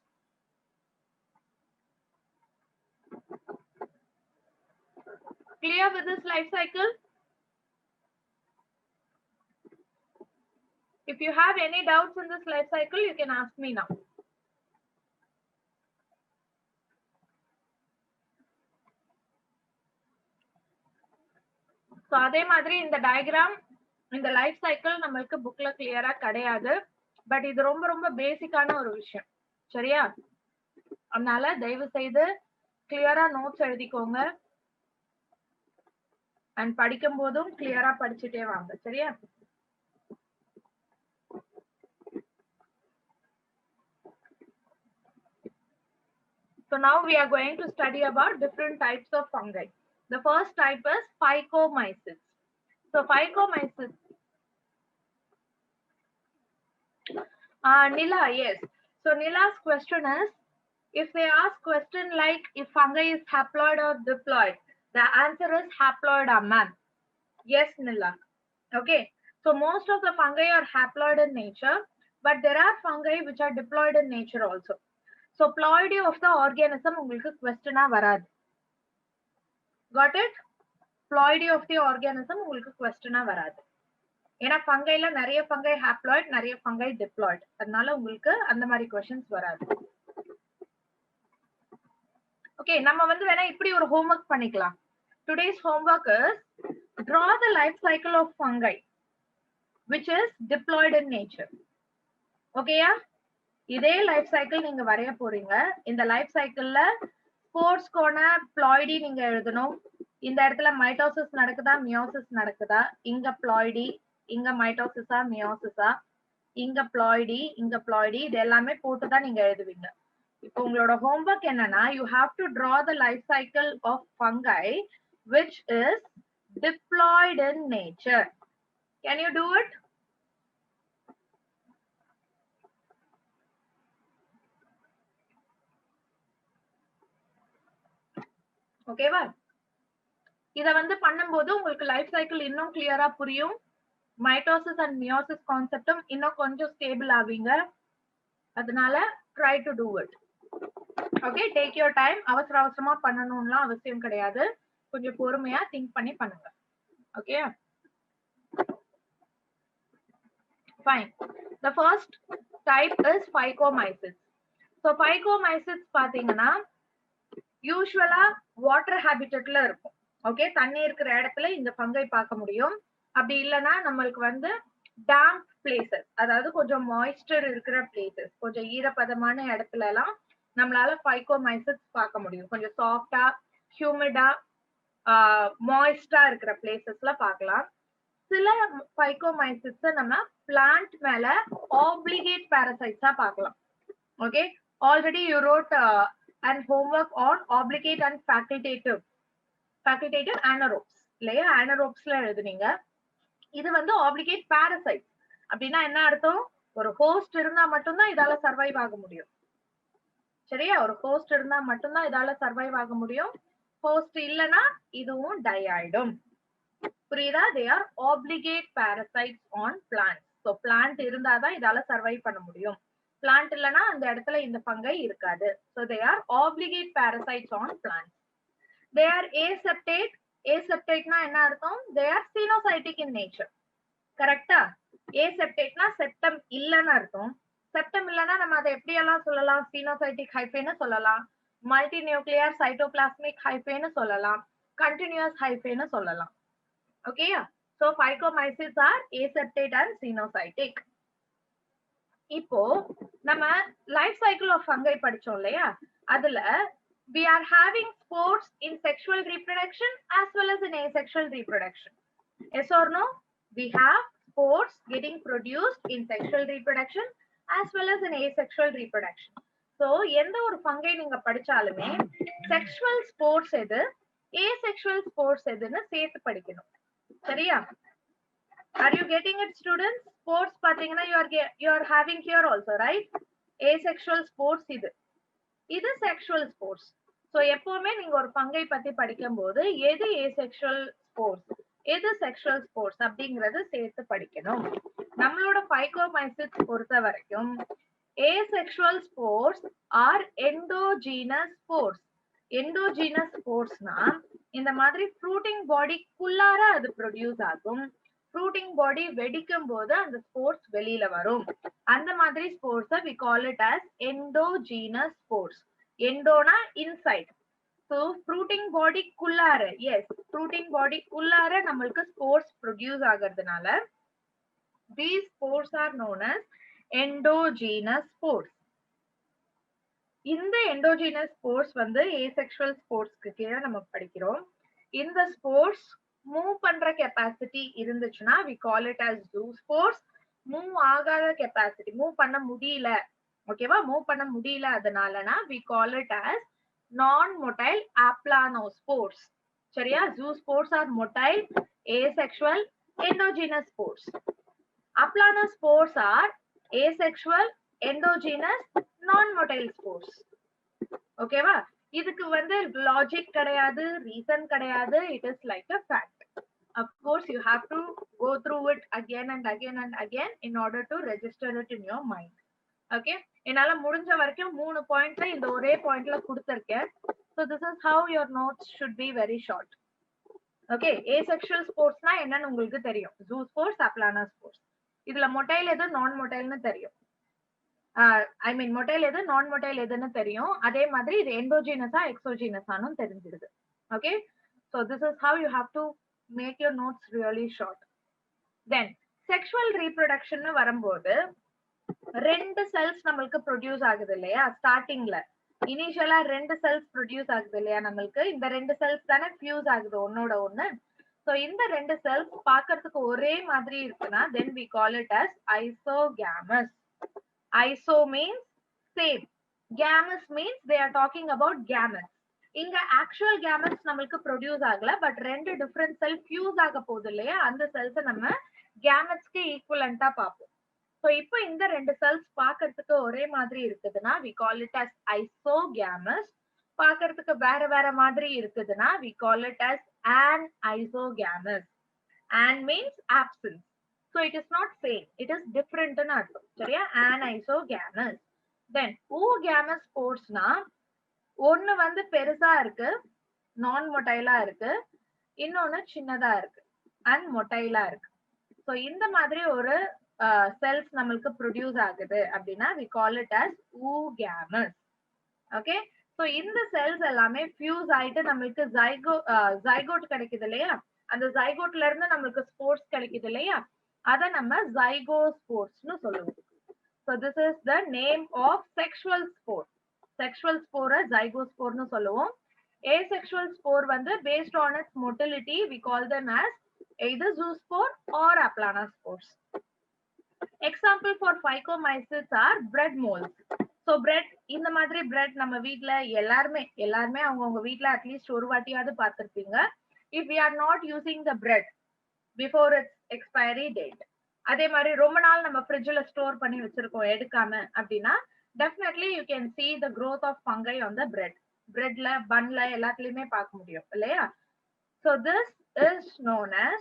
Clear with this life cycle? If you have any doubts in this life cycle, you can ask me now. So அதே மாதிரி இந்த diagram, இந்த life cycle நம்மளுக்கு புக்ல கிளியரா கிடையாது. But இது ரொம்ப ரொம்ப பேசிக்கான ஒரு விஷயம். சரியா? அதனால தயவு செய்து கிளியரா நோட்ஸ் எழுதிக்கோங்க. அண்ட் படிக்கும் போதும் கிளியரா படிச்சுட்டே வாங்க. சரியா? So now we are going to study about different types of fungi. The first type is Phycomyces. So Phycomyces. Nila, yes. So Nila's question is, if they ask question like if fungi is haploid or diploid, the answer is haploid, ma'am. Yes, Nila. Okay. So most of the fungi are haploid in nature, but there are fungi which are diploid in nature also. So ploidy of the organism உங்களுக்கு question வராது. Got it? Ploidy of the organism உங்களுக்கு question வராது. ஏன்னா ஃபங்கைல நிறைய fungi haploid, நிறைய fungi diploid. அதனால உங்களுக்கு அந்த மாதிரி क्वेश्चंस வராது. ஓகே, நம்ம வந்து வேணா இப்படி ஒரு ஹோம்வொர்க் பண்ணிக்கலாம். Today's homework is draw the life cycle of fungi which is diploid in nature. ஓகேயா? இதே லைஃப் சைக்கிள் நீங்க வரைய போறீங்க. இந்த லைஃப் சைக்கிள்ல ஸ்போர்ஸ் கோன ப்ளாய்டி நீங்க எழுதணும். இந்த இடத்துல மைட்டோசிஸ் நடக்குதா, மியோசிஸ் நடக்குதா, இங்க ப்ளாய்டி, இங்க மைட்டோசிஸா, மியோசிஸா, இங்க ப்ளாய்டி, இங்க ப்ளாய்டி, இது எல்லாமே போட்டு தான் நீங்க எழுதுவீங்க. இப்போ உங்களோட ஹோம்வொர்க் என்னன்னா, you have to draw the life cycle of fungi which is diploid in nature. Can you do it? ஓகேவா? இத வந்து பண்ணும்போது உங்களுக்கு லைஃப் சைக்கிள் இன்னும் கிளியரா புரியும். மைட்டோசிஸ் அண்ட் மியோசிஸ் கான்செப்டும் இன்னும் கொஞ்சம் ஸ்டேபிள் ஆவீங்க. அதனால try to do it. Okay, take your time. அவசர அவசரமா பண்ணணும்லாம் அவசியம் கிடையாது. கொஞ்சம் பொறுமையா திங்க் பண்ணி பண்ணுங்க. Okay, fine. The first type is Phycomycetes. So Phycomycetes பாத்தீங்கன்னா யூசுவலா வாட்டர் ஹேபிட்டட்ல இருக்கும். ஓகே, தண்ணி இருக்கிற இடத்துல இந்த ஃபங்கை பார்க்க முடியும். அப்படி இல்லைன்னா நம்மளுக்கு வந்து டேம்ப் பிளேசஸ், அதாவது கொஞ்சம் மாய்ஸ்டர் இருக்கிற பிளேசஸ், கொஞ்சம் ஈரப்பதமான இடத்துல எல்லாம் நம்மளால Phycomycetes பார்க்க முடியும். கொஞ்சம் சாஃப்டா, ஹியூமிடா, மாய்ஸ்டா இருக்கிற பிளேசஸ்ல பார்க்கலாம். சில Phycomycetes நம்ம பிளான்ட் மேல ஆப்ளிகேட் பாரசைட்ஸா பார்க்கலாம். Okay, already you road and homework on obligate and facultative anaerobes இல்லையா? anaerobesல எழுதுனீங்க. இது வந்து obligate parasites. அப்படின்னா என்ன அர்த்தம்? ஒரு ஹோஸ்ட் இருந்தா மட்டும்தான் இதால சர்வைவ் ஆக முடியும். சரியா? ஒரு ஹோஸ்ட் இருந்தா மட்டும்தான் இதால சர்வைவ் ஆக முடியும். ஹோஸ்ட் இல்லனா இதுவும் டை ஆயிடும். புரியுதா? they are obligate parasites on plants. so plant இருந்தாதான் இதால சர்வைவ் பண்ண முடியும். பிளான்ட் இல்லனா அந்த இடத்துல இந்த ஃபங்கை இருக்காது. so they are obligate parasites on plants. they are aseptate. aseptateனா என்ன அர்த்தம்? they are cenocytic in nature. கரெக்ட்டா? aseptateனா செப்டம் இல்லன்னு அர்த்தம். செப்டம் இல்லனா நம்ம அதை எப்படி எல்லாம் சொல்லலாம்? cenocytic hyphae னு சொல்லலாம், multinuclear cytoplasmic hyphae னு சொல்லலாம், continuous hyphae னு சொல்லலாம். ஓகேயா? so Phycomycetes are aseptate and cenocytic. இப்போ நம்ம லைஃப் சைக்கிள் ஆஃப் ஃபங்கை படிச்சோம் இல்லையா? அதுல we are having spores in sexual reproduction as well as in asexual reproduction. Yes or no? We have spores getting produced in sexual reproduction as well as in asexual reproduction. So எந்த ஒரு fungi நீங்க படிச்சாலுமே sexual spores எது, asexual spores எதுன்னு சேர்த்து படிக்கணும். சரியா? Are you getting it, students? Spores பாத்தீங்கன்னா you are having here also, right? asexual spores இது sexual spores. so எப்பவுமே நீங்க ஒரு ஃபங்கை பத்தி படிக்கும்போது எது asexual spores, எது sexual spores அப்படிங்கறது சேர்த்து படிக்கணும். நம்மளோட Phycomycetes பொறுத்த வரைக்கும் asexual spores are endogenous spores. endogenous sporesனா இந்த மாதிரி ஃப்ரூட்டிங் பாடிக்குள்ளார அது ப்ரொடியூஸ் ஆகும். ஃப்ரூட்டிங் பாடி வெடிக்கும் போது அந்த ஸ்போர்ஸ் வெளியில வரும். அந்த மாதிரி ஸ்போர்ஸை we call it as endogenous spores. எண்டோனா இன்சைட். so ஃப்ரூட்டிங் பாடிக்குள்ளார, எஸ், ஃப்ரூட்டிங் பாடிக்குள்ளார நம்மளுக்கு ஸ்போர்ஸ் ப்ரொடியூஸ் ஆகிறதுனால these spores are known as endogenous spores. இந்த endogenous spores வந்து asexual sporesக்கு கீழ நம்ம படிக்கிறோம். இந்த spores மூவ் பண்ற கெபாசிட்டி இருந்துச்சுன்னா we call it as zoospores. Move ஆகாத கெபாசிட்டி, மூவ் பண்ண முடியல, ஓகேவா? மூவ் பண்ண முடியல அதனாலனா we call it as non-motile aplanospores. சரியா? zoospores are motile, asexual, endogenous spores. Aplanospores are asexual, endogenous non-motile spores. ஓகேவா? இதுக்கு வந்து லாஜிக் கிடையாது, ரீசன் கிடையாது. It is like a fact. Of course, you have to go through it again and again and again in order to register it in your mind. Okay? என்னால முடிஞ்ச வரைக்கும் 3 பாயிண்ட்ல இந்த ஒரே பாயிண்ட்ல கொடுத்திருக்கேன். So this is how your notes should be very short. Okay? Asexual spores-னா என்னன்னு உங்களுக்கு தெரியும். Zoospores, Aplana spores. இதுல மொட்டைல் எது நான் மொட்டைல்னு தெரியும். ஐ மீன் மொட்டைல் எது நான் மொட்டைல் எதுன்னு தெரியும். அதே மாதிரி இது எண்டோஜீனஸா எக்ஸோஜீனஸானும் தெரிஞ்சிருது. Okay? So this is how you have to make your notes really short. Then sexual reproduction னு வரும்போது ரெண்டு செல்ஸ் நமக்கு ப்ரொடியூஸ் ஆகுது இல்லையா? ஸ்டார்டிங்ல இனிஷியலா ரெண்டு செல்ஸ் ப்ரொடியூஸ் ஆகுது இல்லையா நமக்கு? இந்த ரெண்டு செல்ஸ் தானே ஃபியூஸ் ஆகுது ஒன்னோட ஒண்ணு. சோ இந்த ரெண்டு செல்ஸ் பார்க்கிறதுக்கு ஒரே மாதிரி இருக்குன்னா then we call it as isogamous. Iso means same, gamous means they are talking about gametes. இங்க ஆக்சுவல் கேமெட்ஸ் நமக்கு ப்ரொடியூஸ் ஆகல, பட் ரெண்டு டிஃபரெண்ட் செல் ஃபியூஸ் ஆக போகுது இல்லையா? அந்த செல்ஸை நம்ம கேமெட்ஸ்க்கு ஈக்குவலண்டா பார்ப்போம். சோ இப்போ இந்த ரெண்டு செல்ஸ் பார்க்கிறதுக்கு ஒரே மாதிரி இருக்குதுன்னா we call it as isogamous. பார்க்கிறதுக்கு வேற வேற மாதிரி இருக்குதுன்னா we call it as anisogamous. An means absence. So it is not same, it is different ன்னு அர்த்தம். சரியா? anisogamous. Then oogamous sporesனா ஒன்னு வந்து பெருசா இருக்கு, நான் மொட்டைலா இருக்கு, இன்னொன்னு சின்னதா இருக்கு, அண்ட் மொட்டைலா இருக்கு. சோ இந்த மாதிரி ஒரு செல்ஸ் நமக்கு ப்ரொடியூஸ் ஆகுது அப்படின்னா we call it as oogamous. Okay? So இந்த செல்ஸ் எல்லாமே ஃபியூஸ் ஆயிட்டு நமக்கு ஜைகோட் கிடைக்குது இல்லையா? அந்த ஜைகோட்ல இருந்து நமக்கு ஸ்போர்ஸ் கிடைக்குது இல்லையா? அத நம்ம ஜைகோஸ்போர்ஸ்னு சொல்லுவோம். So this is the name of sexual spore. Sexual spore zygospore சொல்லுவோம். Asexual spore வந்து based on its motility we call them as either zoospore or aplanospores. Example for phycomycetes are bread molds. So bread இந்த மாதிரி bread நம்ம வீட்ல எல்லாருமே அவங்க வீட்ல at least ஒரு வாட்டியாவது பார்த்திருப்பீங்க. If we are not using the bread before its expiry date, அதே மாதிரி ரொம்ப நாள் நம்ம ஃப்ரிட்ஜ்ல ஸ்டோர் பண்ணி வச்சிருக்கோம் எடுக்காம அப்படின்னா definitely you can see the growth of fungi on the bread. Breadல பன்ல எல்லாத்துலயுமே பார்க்க முடியும் இல்லையா? So this is known as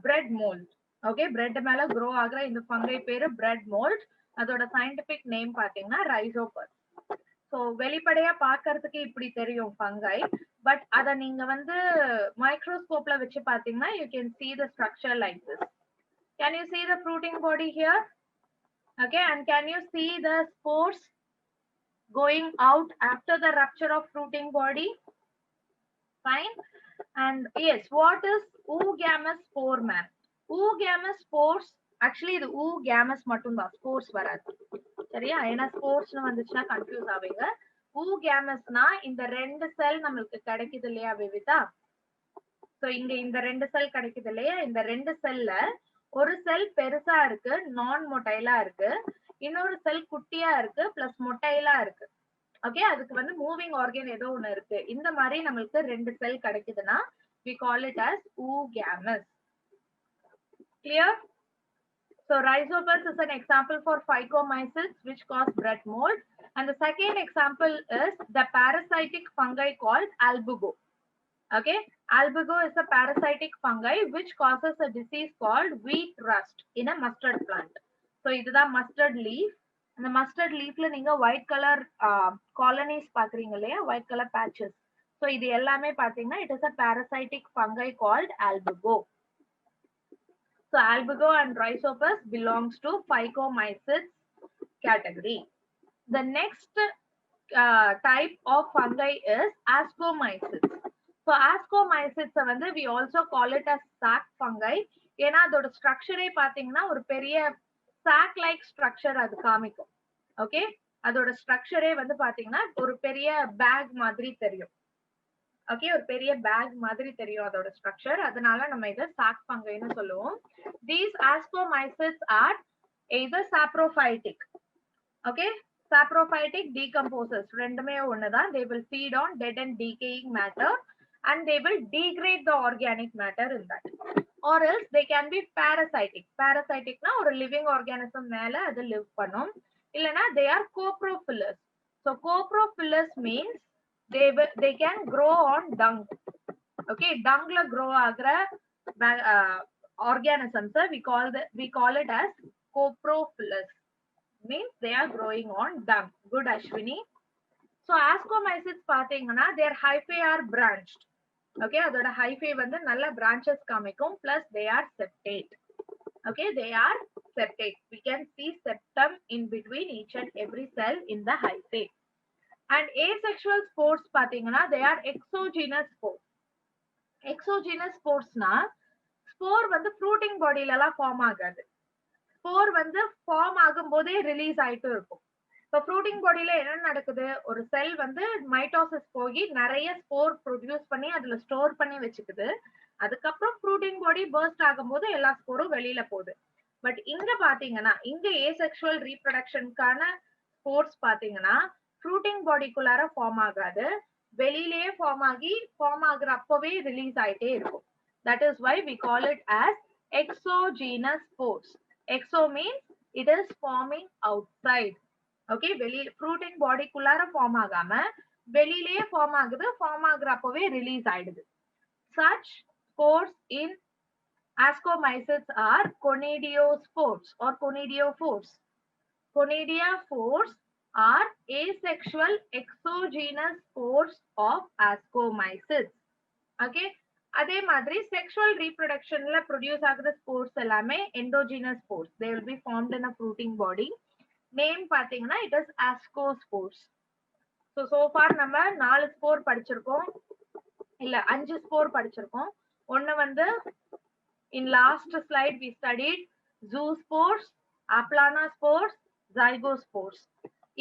bread mold. Okay, bread மேல grow ஆகுற இந்த fungi பேரு bread mold. அதோட scientific name பாத்தீங்கன்னா rhizopus. So வெளிப்படையா பார்க்கிறதுக்கு இப்படி தெரியும் fungi, but அத நீங்க வந்து மைக்ரோஸ்கோப்ல வச்சு பாத்தீங்கன்னா you can see the structure like this. Can you see the fruiting body here? Okay, and can you see the spores going out after the rupture of fruiting body? Fine. And yes, what is oogamous spore man? Oogamous spores actually இது oogamous மட்டும்தான், spores வராது. சரியா? ஏன்னா ஸ்போர்ஸ்னு வந்துச்சுன்னா confuse ஆவீங்க. oogamous-னா இந்த ரெண்டு செல் நமக்கு கிடைக்குது இல்லையா விவிதா? சோ இங்க இந்த ரெண்டு செல் கிடைக்குது இல்லையா? இந்த ரெண்டு செல்ல ஒரு செல் பெருசா இருக்கு, நான் மொட்டைலா இருக்கு, இன்னொரு செல் குட்டியா இருக்கு பிளஸ் மொட்டைலா இருக்கு. ஓகே, அதுக்கு வந்து மூவிங் ஆர்கன் ஏதோ ஒண்ணு இருக்கு. இந்த மாதிரி நமக்கு ரெண்டு செல் கிடைக்குதுன்னா we call it as oogamous. Clear? So rhizopus is an example for phycomycetes which cause bread mold, and the second example is the parasitic fungi called albugo. Okay, albugo is a parasitic fungi which causes a disease called wheat rust in a mustard plant. So இதுதான் mustard leaf. அந்த mustard leafல நீங்க white color colonies பாக்குறீங்க இல்லையா? white color patches. So இது எல்லாமே பாத்தீங்கன்னா it is a parasitic fungi called albugo. So albugo and rhizopus belongs to phycomycetes category. The next type of fungi is ascomycetes. So ascomycetes வந்து we also call it as sac fungi. ஏன்னா அதோட ஸ்ட்ரக்சரே பாத்தீங்கன்னா ஒரு பெரிய sac like structure அது காமிக்கும். Okay, அதோட ஸ்ட்ரக்சரே வந்து பாத்தீங்கன்னா ஒரு பெரிய பேக் மாதிரி தெரியும். ஓகே, ஒரு பெரிய பேக் மாதிரி தெரியும் அதோட ஸ்ட்ரக்சர். அதனால நம்ம இத sac fungi ன்னு சொல்லுவோம். These ascomycetes are either saprophytic. Okay, saprophytic decomposers ரெண்டுமே ஒண்ணுதான். They will feed on dead and decaying matter and they will degrade the organic matter in that. Or else they can be parasitic. Parasitic na ஒரு living organism மேல அது live பண்ணும். illana they are coprophilous. So coprophilous means they can grow on dung. Okay, dung la grow agra organisms we call it as coprophilous, means they are growing on dung. Good, Ashwini. So ascomycetes பாத்தீங்கன்னா their hyphae are branched. Okay, அதோட hyphae வந்து நல்ல branches காமிக்கும், plus they are septate. Okay, they are septate. We can see septum in between each and every cell in the hyphae. And asexual spores பாத்தீங்கன்னா they are exogenous spores. Exogenous sporesனா spore வந்து fruiting bodyல எல்லாம் form ஆகாது. Spore வந்து form ஆகும் போதே release ஆயிட்டு இருக்கும். இப்போ ஃப்ரூட்டிங் பாடியில என்ன நடக்குது, ஒரு செல் வந்து மைட்டோசிஸ் போய் நிறைய ஸ்போர் ப்ரொடியூஸ் பண்ணி அதுல ஸ்டோர் பண்ணி வச்சுக்குது. அதுக்கப்புறம் ஃப்ரூட்டிங் பாடி பர்ஸ்ட் ஆகும்போது எல்லா ஸ்போரும் வெளியில போகுது. பட் இங்க பாத்தீங்கன்னா இங்க ஏசெக்சுவல் ரீப்ரொடக்ஷனுக்கான ஸ்போர்ஸ் பாத்தீங்கன்னா ஃப்ரூட்டிங் பாடிக்குள்ளார ஃபார்ம் ஆகாது, வெளியிலேயே ஃபார்ம் ஆகுற அப்பவே ரிலீஸ் ஆயிட்டே இருக்கும். That is why we call it as exogenous spores. Exo means it is forming outside. Okay, fruiting body குள்ளார ஃபார்ம் ஆகாம வெளியிலேயே ஃபார்ம் ஆகுது, ஃபார்ம் ஆகுறப்பவே ரிலீஸ் ஆயிடுது. Such spores in ascomycetes are conidiospores or conidiophores. Conidiophores are asexual exogenous spores of ascomycetes. Okay, அதே மாதிரி sexual ரீப்ரொடக்ஷன்ல produce ஆகுற spores எல்லாமே endogenous spores. they will be formed in a fruiting body. Name பாத்தீங்கன்னா it is ascospores. so far நம்ம 4 spore படிச்சிருக்கோம், இல்ல 5 spore படிச்சிருக்கோம். ஒன்னு வந்து in last slide we studied zoospores, aplanospores, zygospores.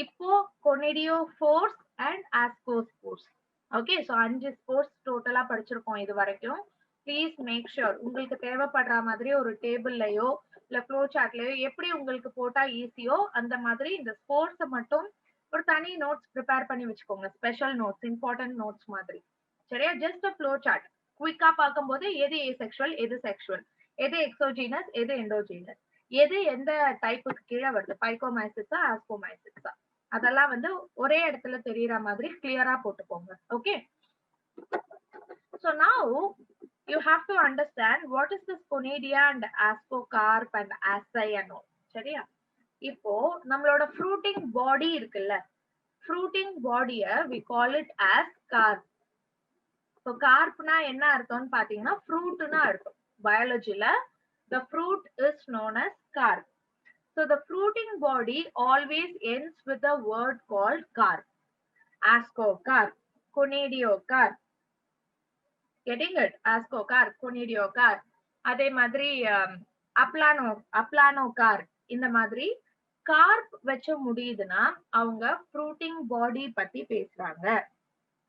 இப்போ conidiophores and ascospores. Okay, so 5 spores டோட்டலா படிச்சிருக்கோம் இது வரைக்கும். ப்ளீஸ் மேக் ஷூர் உங்களுக்கு தேவைப்படுற மாதிரி ஒரு டேபிள்லயோ இல்ல ஃப்ளோ சார்ட்லயோ எப்படி உங்களுக்கு போட்டா ஈஸியோ அந்த மாதிரி இந்த ஸ்போர்ட்ஸ் மட்டும் ஒரு தனி நோட்ஸ் ப்ரிப்பேர் பண்ணி வச்சுக்கோங்க, ஸ்பெஷல் நோட்ஸ், இம்பார்ட்டன்ட் நோட்ஸ் மாதிரி. சரியா? ஜஸ்ட் அ ஃப்ளோ சார்ட் குயிக்கா பார்க்கும்போது எது ஏசெக்சுவல், எது செக்சுவல், எது எக்ஸோஜீனஸ், எது எண்டோஜீனஸ், எது எந்த டைப்புக்கு கீழே வருது, பைகோமைசிஸா ஆஸ்கோமைசிஸா, அதெல்லாம் வந்து ஒரே இடத்துல தெரியற மாதிரி கிளியரா போட்டுக்கோங்க. Okay, so now you have to understand what is this conidia and ascocarp and asci and all. சரியா? இப்போ நம்மளோட fruiting body இருக்குல்ல, fruiting body we call it as carp. so carpனா என்ன அர்த்தம்னு பாத்தீங்கன்னா fruitனா அர்த்தம். பயாலஜில the fruit is known as carp. So the fruiting body always ends with a word called carp. Ascocarp, conidiocarp. Getting it? Ascocarp, conidiocarp. அதே மாதிரி aplanocarp. இந்த மாதிரி corp வச்சு முடியுதுன்னா அவங்க ஃப்ரூட்டிங் பாடி பத்தி பேசுறாங்க.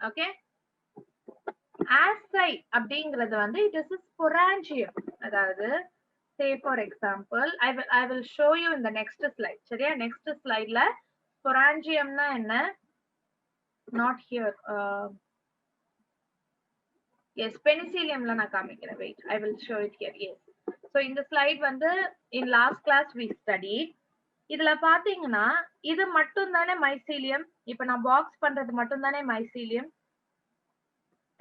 ஓகே, asci அப்படிங்கிறது வந்து it is a sporangium. அதாவது say for example, I will show you in the next slide. சரியா? next slideல sporangiumனா என்ன, not here, yes, penicilliumல நான் காமிக்கிறேன். wait, I will show it here. yes, so இந்த slide வந்து in last class we studied. இதுல பாத்தீங்கன்னா இது மட்டும் தானே மைசீலியம். இப்ப நான் பாக்ஸ் பண்றது மட்டும் தானே மைசீலியம்,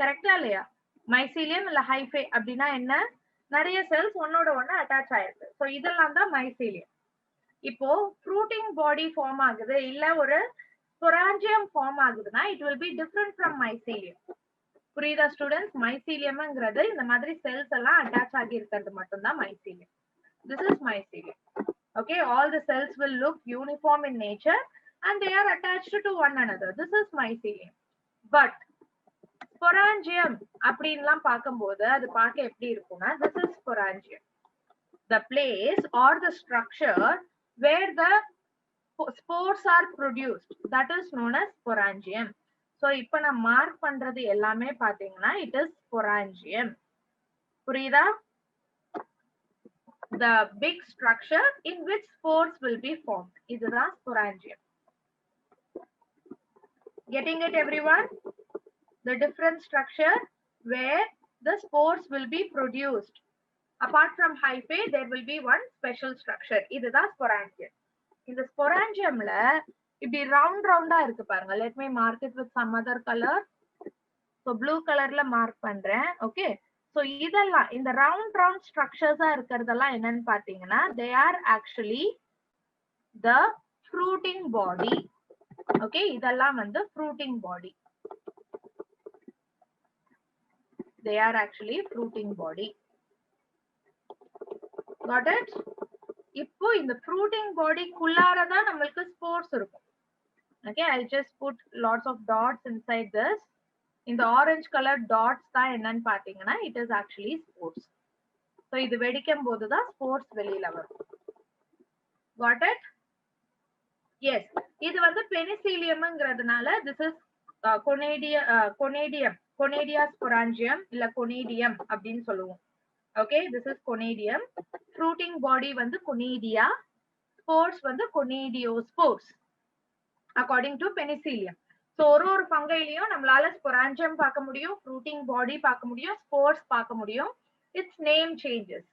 கரெக்டா இல்லையா? மைசீலியம் இல்ல ஹைஃபே அப்படின்னா என்ன, நிறைய செல்ஸ் ஒன்னோட ஒண்ணு அட்டாச் ஆயிருக்கு. சோ இதெல்லாம் தான் மைசீலியம். இப்போ ஃப்ரூட்டிங் பாடி ஃபார்ம் ஆகுது இல்ல ஒரு ஸ்பொராஞ்சியம் ஃபார்ம் ஆகுதுன்னா it will be different from mycelium. புரியுதா ஸ்டூடெண்ட்ஸ்? மைசீலியம்ங்கிறது இந்த மாதிரி செல்ஸ் எல்லாம் அட்டாச் ஆகி இருக்கிறது மட்டும் தான் mycelium. this is mycelium. okay, all the cells will look uniform in nature and they are attached to one another. this is mycelium. but sporangium அப்படின்லாம் பார்க்கும்போது அது பார்க்க எப்படி இருக்கும்னா this is sporangium, the place or the structure where the spores are produced, that is known as sporangium. so இப்ப நான் mark பண்றது எல்லாமே பாத்தீங்கன்னா it is sporangium. புரியுதா? the big structure in which spores will be formed, இதுதான் sporangium. getting it everyone? the different structure where the spores will be produced. Apart from hyphae, there will be one special structure. இதுதான் sporangium. இந்த ஸ்பொராஞ்சியம்ல இப்படி ரவுண்டா இருக்கு பாருங்க. Let me mark it with some other colour. So blue கலர்ல mark பண்றேன். Okay, so இதெல்லாம் இந்த ரவுண்ட் ஸ்ட்ரக்சர்ஸா இருக்கிறதெல்லாம் என்னன்னு பாத்தீங்கன்னா they are actually the fruiting body. Okay, இதெல்லாம் வந்து fruiting body. They are actually fruiting body. Got it? இப்போ இந்த fruiting body குள்ளார தான் நமக்கு spores இருக்கும். Okay, I'll just put lots of dots inside this. இந்த orange color dots தான் என்னன்னு பாத்தீங்கன்னா it is actually spores. So இது வெடிக்கும் போது தான் spores வெளியில வரும். Got it? Yes, இது வந்து பெனிசிலியம்ங்கிறதுனால this is Conadia sporangium இல்ல Conadium அப்படின்னு சொல்லுவோம். Okay, this is Conadium. Fruiting body வந்து Conadia, spores வந்து Conadiospores according to penicillium. So ஒரு ஃபங்கைலயும் நம்மளால sporangium பார்க்க முடியும், fruiting body பார்க்க முடியும், spores பார்க்க முடியும். Its name changes.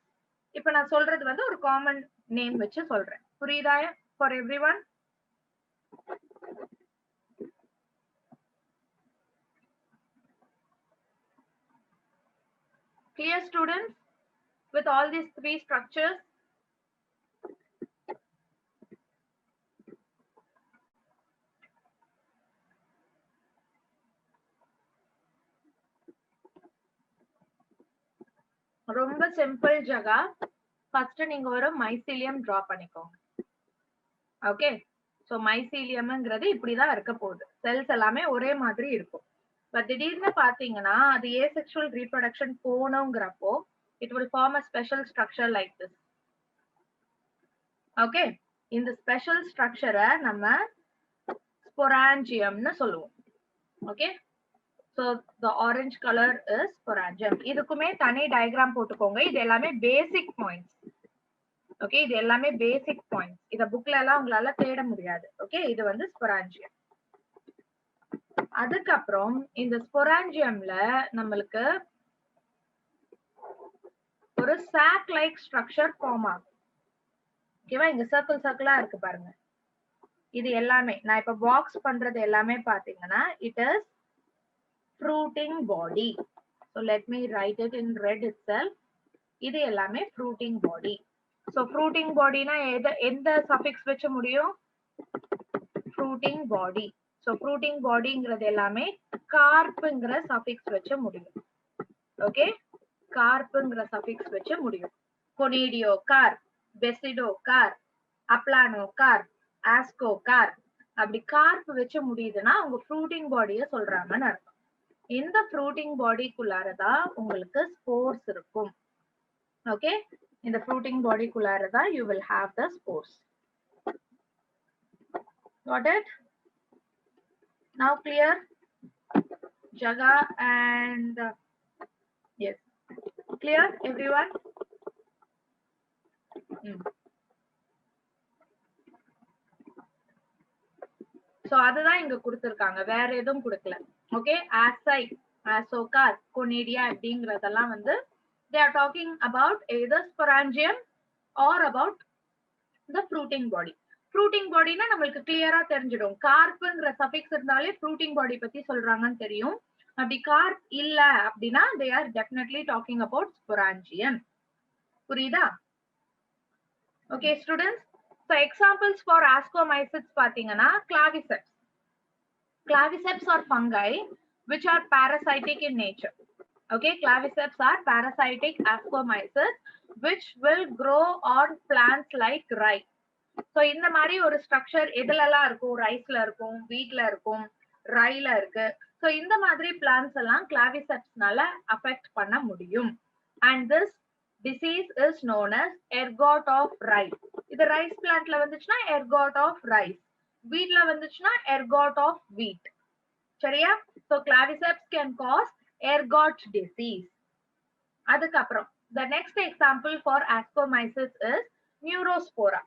இப்போ நான் சொல்றது வந்து ஒரு காமன் நேம் வச்சு சொல்றேன். புரியுதா for everyone? Clear students with all these three structures? ரொம்ப சிம்பிள் ஜகா. ஃபர்ஸ்ட் நீங்க ஒரு மைசீலியம் டிரா பண்ணிக்கோங்க. ஓகே, சோ மைசீலியம்ங்கிறது இப்படிதான் இருக்க போகுது. செல்ஸ் எல்லாமே ஒரே மாதிரி இருக்கும். பட் திடீர்னு பாத்தீங்கன்னா அது ஏசெக்சுவல் ரீப்ரொடக்ஷன் போகணுங்கிறப்போ it will form a special structure like this. Okay, இந்த ஸ்பெஷல் ஸ்ட்ரக்சரை நம்ம ஸ்பொராஞ்சியம்னு சொல்லுவோம். Okay, so the orange color is sporangium. இதுக்குமே தனி டயகிராம் போட்டுக்கோங்க. இது எல்லாமே பேசிக் பாயிண்ட்ஸ். ஓகே, இது எல்லாமே பேசிக் பாயிண்ட்ஸ். இத புக்ல எல்லாம் உங்களால தேட முடியாது. ஓகே, இது வந்து ஸ்பொராஞ்சியம். அதுக்கப்புறம் இந்த ஸ்பொராஞ்சியம்ல நம்மளுக்கு ஒரு சாக் லைக் ஸ்ட்ரக்சர் ஃபார்ம் ஆகும். ஓகேவா, இங்க சர்க்கிளா இருக்கு பாருங்க. இது எல்லாமே நான் இப்ப பாக்ஸ் பண்றது எல்லாமே பாத்தீங்கன்னா it is fruiting body. So let me write it in red itself. இது எல்லாமே fruiting body. So fruiting body na எந்த suffix வச்சு முடியும்? fruiting body. So fruiting bodyங்கிறது எல்லாமே carpங்கிற suffix வச்சு முடியும். Okay, carpங்கிற suffix வச்சு முடியும். Conadio carp, Basido carp, Aplano carp, Asco carp. அப்படி carp வச்சு முடியுதுன்னா உங்க fruiting bodyய சொல்றாங்கன்னு அர்த்தம். இந்த fruiting bodyக்குள்ளாரதான் உங்களுக்கு spores இருக்கும். Okay, இந்த fruiting bodyக்குள்ளாரதான் you will have the spores. Got it? Now clear? Jaga and yes, clear everyone? So அதுதான் இங்க கொடுத்திருக்காங்க, வேற எதுவும் கொடுக்கல. ஓகே, asci, asocar, conadia அப்படிங்கறதெல்லாம் வந்து they are talking about either sporangium or about the fruiting body. fruiting body னா நமக்கு கிளியரா தெரிஞ்சிடும். கார்ப்ங்கிற சஃபிக்ஸ் இருந்தாலே fruiting body பத்தி சொல்றாங்கன்னு தெரியும். அப்படி கார்ப் இல்ல அப்படின்னா they are definitely talking about sporangium. புரியுதா? Okay students, so examples for ascomycetes பாத்தீங்கன்னா claviceps. Claviceps are fungi which are parasitic in nature. Okay, claviceps are parasitic ascomycetes which will grow on plants like rye. So இந்த மாதிரி ஒரு structure எதுலலாம் இருக்கும்? ரைஸ்ல இருக்கும், வீட்ல இருக்கும், ரைல இருக்கு. So இந்த மாதிரி பிளான்ட்ஸ் எல்லாம் clavicepsனால அஃபெக்ட் பண்ண முடியும். And this disease is known as ergot of rye. இது ரைஸ் பிளான்ட்ல வந்துச்சுன்னா ergot of rice, வீட்ல வந்துச்சுன்னா ergot of wheat. சரியா? So claviceps can cause ergot disease. அதுக்கப்புறம் the next example for ascomycetes is neurospora.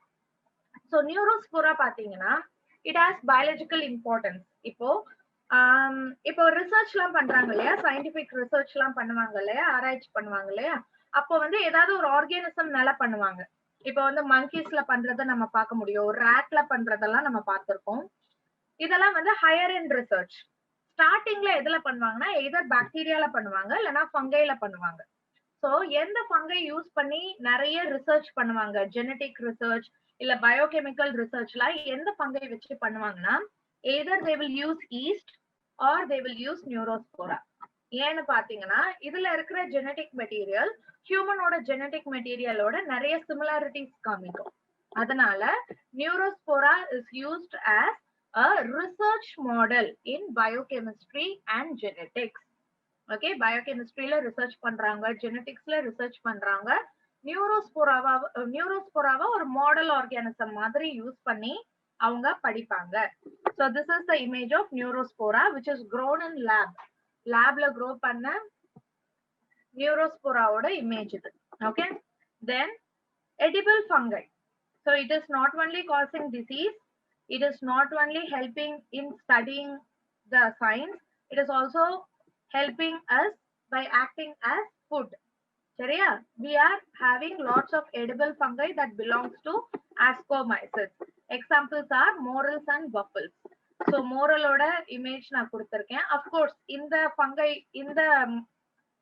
So neurospora பாத்தீங்கன்னா it has biological importance. இப்போ research எல்லாம் பண்றாங்க இல்லையா, சயின்டிபிக் ரிசர்ச் எல்லாம் பண்ணுவாங்க இல்லையா, ஆராய்ச்சி பண்ணுவாங்க இல்லையா, அப்போ வந்து ஏதாவது ஒரு ஆர்கானிசம் மேல பண்ணுவாங்க. இப்போ வந்து monkeysல பண்றத நம்ம பார்க்க முடியும், ratல பண்றதெல்லாம் நம்ம பார்த்திருக்கோம். இதெல்லாம் வந்து ஹையர் எண்ட் ரிசர்ச். ஸ்டார்டிங்ல எதுல பண்ணுவாங்கன்னா எய்தர் பாக்டீரியால பண்ணுவாங்க இல்லனா ஃபங்கைல பண்ணுவாங்க. சோ எந்த ஃபங்கை யூஸ் பண்ணி நிறைய ரிசர்ச் பண்ணுவாங்க, ஜெனடிக் ரிசர்ச் இல்ல பயோகெமிக்கல் ரிசர்ச்ல எந்த ஃபங்கை வச்சு பண்ணுவாங்கன்னா either they will use yeast or they will use neurospora. ஏன்னு பாத்தீங்கன்னா இதுல இருக்கிற ஜெனடிக் மெட்டீரியல் ஹியூமனோட ஜெனடிக் மெட்டீரியலோட நிறைய சிமிலாரிட்டிஸ் காமிக்கும். அதனால Neurospora is used as a research model in biochemistry and genetics. Okay, பயோகெமிஸ்ட்ரியில ரிசர்ச் பண்றாங்க, ஜெனடிக்ஸ்ல ரிசர்ச் பண்றாங்க. நியூரோஸ்போராவா ஒரு மாடல் ஆர்கானிசம் மாதிரி யூஸ் பண்ணி அவங்க படிப்பாங்க. So this is the image of neurospora which is grown in lab. லேப்ல grow பண்ண நியூரோஸ்போராவோட இமேஜ் இது. Okay, then edible fungi. So it is not only causing disease, it is not only helping in studying the science, it is also helping us by acting as food. சரியா? We are having lots of edible fungi that belongs to Ascomyces. Examples are morels and buffles. So moraloட image நான் கொடுத்திருக்கேன். Of course இந்த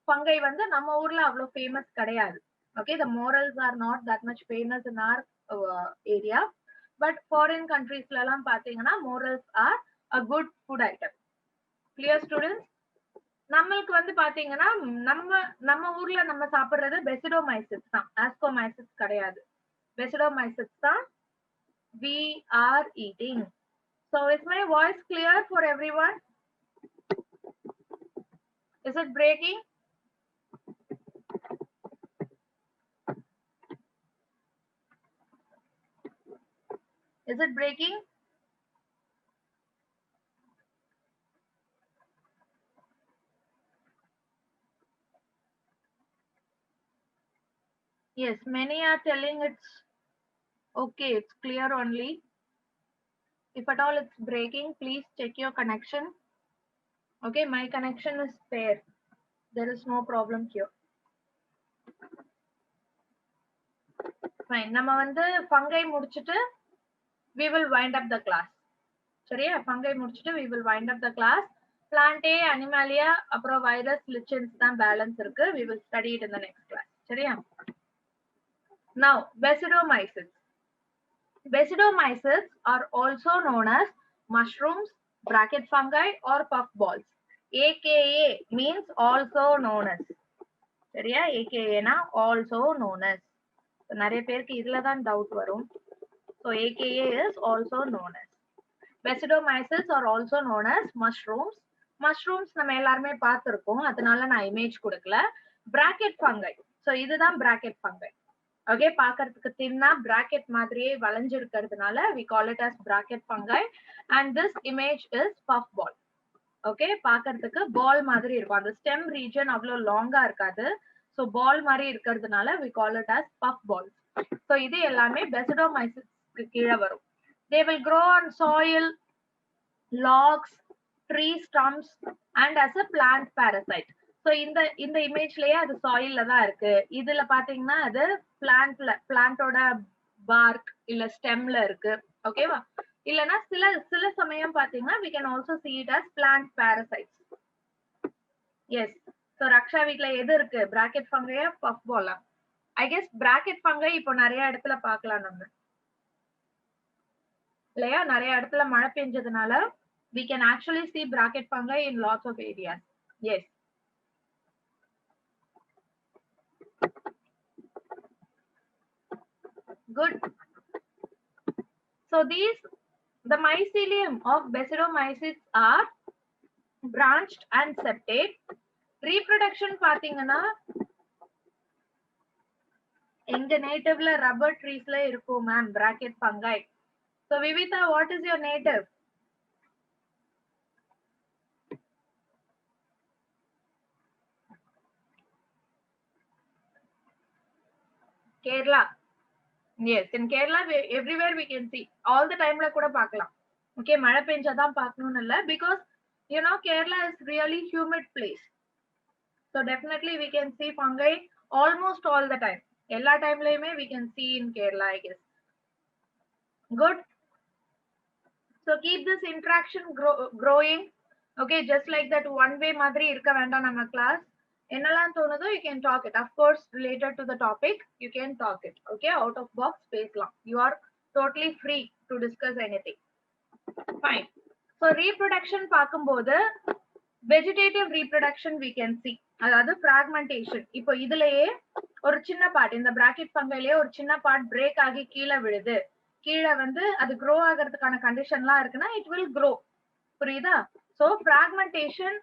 fungi வந்து நம்ம ஊர்ல அவ்வளவு famous கிடையாது. Okay, the morels are not that much famous in our area, but foreign countries la எல்லாம் பாத்தீங்கன்னா morels are a good food item. Clear students? நம்மளுக்கு வந்து பாத்தீங்கன்னா நம்ம ஊர்ல நம்ம சாப்பிடுறது Basidomyces தான், Ascomyces கிடையாது. Basidomyces தான் we are eating. So is my voice clear for everyone? Is it breaking? Is it breaking? Yes, many are telling it's okay, it's clear only. If at all it's breaking, please check your connection. Okay, my connection is fair. There is no problem here. Fine. நம்ம வந்து fungi முடிச்சிட்டு we will wind up the class. சரியா? fungi முடிச்சிட்டு we will wind up the class. Plantae, Animalia, அப்புறம் virus, lichens தான் balance இருக்கு. We will study it in the next class. சரியா? Now, Basidomyces. Basidomyces are also known as mushrooms, bracket fungi or puffballs. AKA means also known as. சரியா? AKA na also known as. நிறைய பேருக்கு இதுல தான் doubt வரும். So AKA is also known as. Basidomyces are also known as mushrooms. Mushrooms நம்ம எல்லாருமே பார்த்திருக்கோம், அதனால நான் இமேஜ் கொடுக்கல. bracket fungi. So இதுதான் bracket fungi. Okay, பார்க்கிறதுக்கு தின்னா bracket மாதிரியே வளைஞ்சிருக்கிறதுனால we call it as bracket fungi, and this image is puffball. Okay, பார்க்கிறதுக்கு ball மாதிரி இருக்கும். அந்த stem region அவ்வளவு லாங்கா இருக்காது. So ball மாதிரி இருக்கிறதுனால we call it as puffballs. So இது எல்லாமே Basidomyces க்கு கீழ வரும். They will grow on soil, logs, tree stumps and as a plant parasite. So இந்த இமேஜ்லயே அது சாயில்ல தான் இருக்கு. இதுல பாத்தீங்கன்னா அது பிளான்ட்டோட பார்க் இல்ல ஸ்டெம்ல இருக்கு. ஓகேவா? இல்லனா சில சமயம் பாத்தீங்கன்னா we can also see it as plant parasites. Yes. So ரக்ஷா வீட்ல எது இருக்கு? bracket fungi ah puffball ah? I guess bracket fungi இப்போ நிறைய இடத்துல பார்க்கலாம் நம்ம. இல்லையா? நிறைய இடத்துல மழை பெஞ்சதுனால we can actually see bracket fungi in lots of areas. Yes. Good. So the mycelium of Basidomyces are branched and septate. Reproduction பாத்தீங்கன்னா எங்க நேட்டிவ்ல ரப்பர் ட்ரீஸ்ல இருக்கும் ma'am bracket fungi. So Vivita, what is your native? Kerala. Yes, in Kerala everywhere we can see. All the time la kuda paakalam. Okay, மழை பெஞ்சாதான் பார்க்கணும்னு இல்ல, because you know Kerala is really humid place. So definitely we can see fungi almost all the time. எல்லா டைம்லயுமே we can see in Kerala, I guess. Good. So keep this interaction growing. Okay, just like that one way மாதிரி இருக்க வேண்டாம் நம்ம class. என்னெல்லாம் தோணுதோ you can talk it. Of course, related to the topic, you can talk it. Okay, out of box பேசலாம். You are totally free to discuss anything. Fine. So reproduction பார்க்கும்போது vegetative reproduction we can see. அதாவது fragmentation. இப்போ இதுலயே ஒரு சின்ன part, இந்த bracket fungiலயே ஒரு சின்ன part break ஆகி கீழே விழுது. கீழே வந்து அது grow ஆகிறதுக்கான கண்டிஷன்லாம் இருக்குன்னா it will grow. புரியுதா? So fragmentation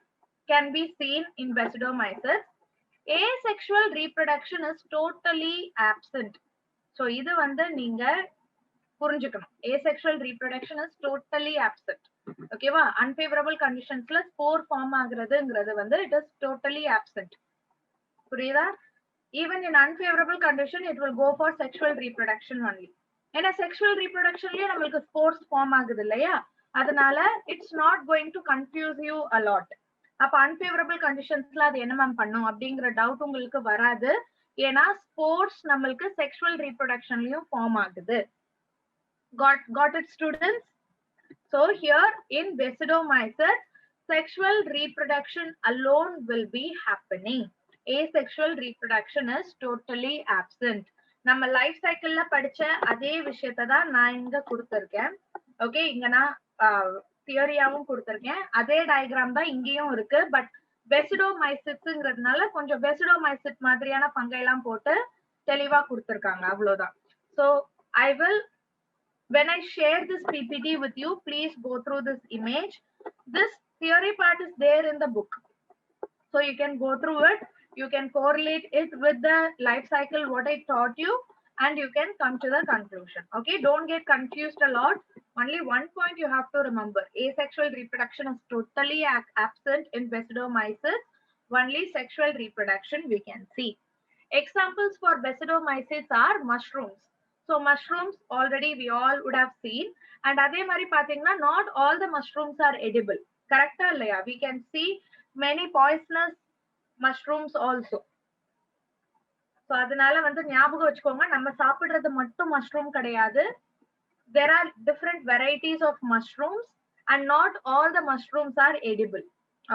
can be seen in Basidomyces. Asexual reproduction is totally absent. So இது வந்து நீங்க புரிஞ்சுக்கணும். Asexual reproduction is totally absent. ஓகேவா? unfavorable conditionsல spore form ஆகுறதுங்கிறது வந்து it is totally absent. புரியுதா? Even in unfavorable condition it will go for sexual reproduction only. ஏன்னா sexual reproductionலயே நம்மளுக்கு spores form ஆகுது இல்லையா? அதனால it's not going to confuse you a lot. அப்ப unfavorable conditionsல அது என்ன மேம் பண்ணும் அப்படிங்கிற டவுட் உங்களுக்கு வராது. ஏன்னா spores நம்மளுக்கு sexual reproductionலயும் form ஆகுது. Got it, students? So here in Basidomyces, sexual reproduction alone will be happening. Asexual reproduction is totally absent. நம்ம லைஃப் சைக்கிள்ல படிச்ச அதே விஷயத்தை தான் நான் இங்க கொடுத்திருக்கேன். ஓகே, இங்க நான் தியரியாவும் கொடுத்திருக்கேன். அதே டயக்ராம் தான் இங்கேயும் இருக்கு. பட் பெசிடோமைசிட்ஸ்ங்கிறதுனால கொஞ்சம் பெசிடோமைசிட் மாதிரியான பங்கையெல்லாம் போட்டு தெளிவா கொடுத்திருக்காங்க, அவ்வளவுதான். So I will, when I share this PPT with you, please go through this image. This theory part is there in the book, so you can go through it. You can correlate it with the life cycle what I taught you, and you can come to the conclusion. Okay, don't get confused a lot. Only one point you have to remember: asexual reproduction is totally absent in Basidomyces. Only sexual reproduction we can see. Examples for Basidomyces are mushrooms. So mushrooms already we all would have seen, and adhe mari pathina not all the mushrooms are edible. Correct ah illaya? We can see many poisonous mushrooms also. So adanal vandu ஞாபகம் வெச்சுக்கோங்க, நம்ம சாப்பிடுறது மட்டும் mushroom கிடையாது. There are different varieties of mushrooms and not all the mushrooms are edible.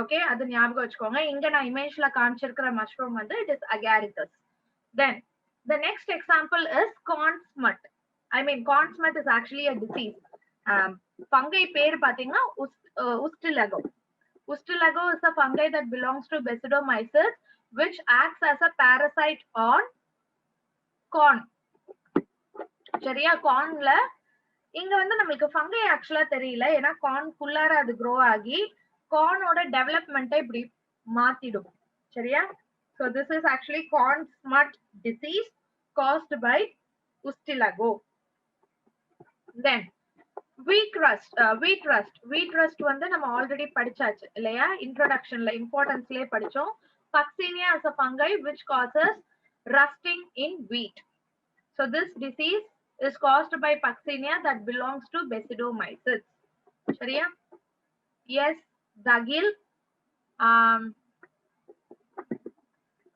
Okay, adu ஞாபகம் வெச்சுக்கோங்க. இங்க நான் இமேஜ்ல காமிச்சிருக்கிற mushroom வந்து it is agaricus. Then the next example is corn smut. I mean corn smut is actually a disease. Fungi பேர் பாத்தீங்கன்னா Ustilago. Ustilago is a fungi that belongs to Basidomyces, which acts as a parasite on corn. சரியா? cornல இங்க வந்து நமக்கு fungi actually தெரியல, ஏன்னா corn குள்ளார அது grow ஆகி corn ஓட development இப்படி மாத்திடும். சரியா? So this is actually corn smut disease caused by Ustilago. Then wheat rust வந்து நம்ம ஆல்ரெடி படிச்சாச்சு இல்லையா? இன்ட்ரோடக்ஷன்ல இம்பார்ட்டன்ஸ்லயே படிச்சோம். Puccinia is a fungi which causes rusting in wheat. So this disease is caused by Puccinia that belongs to Basidomyces. சரியா? Yes, Dagil.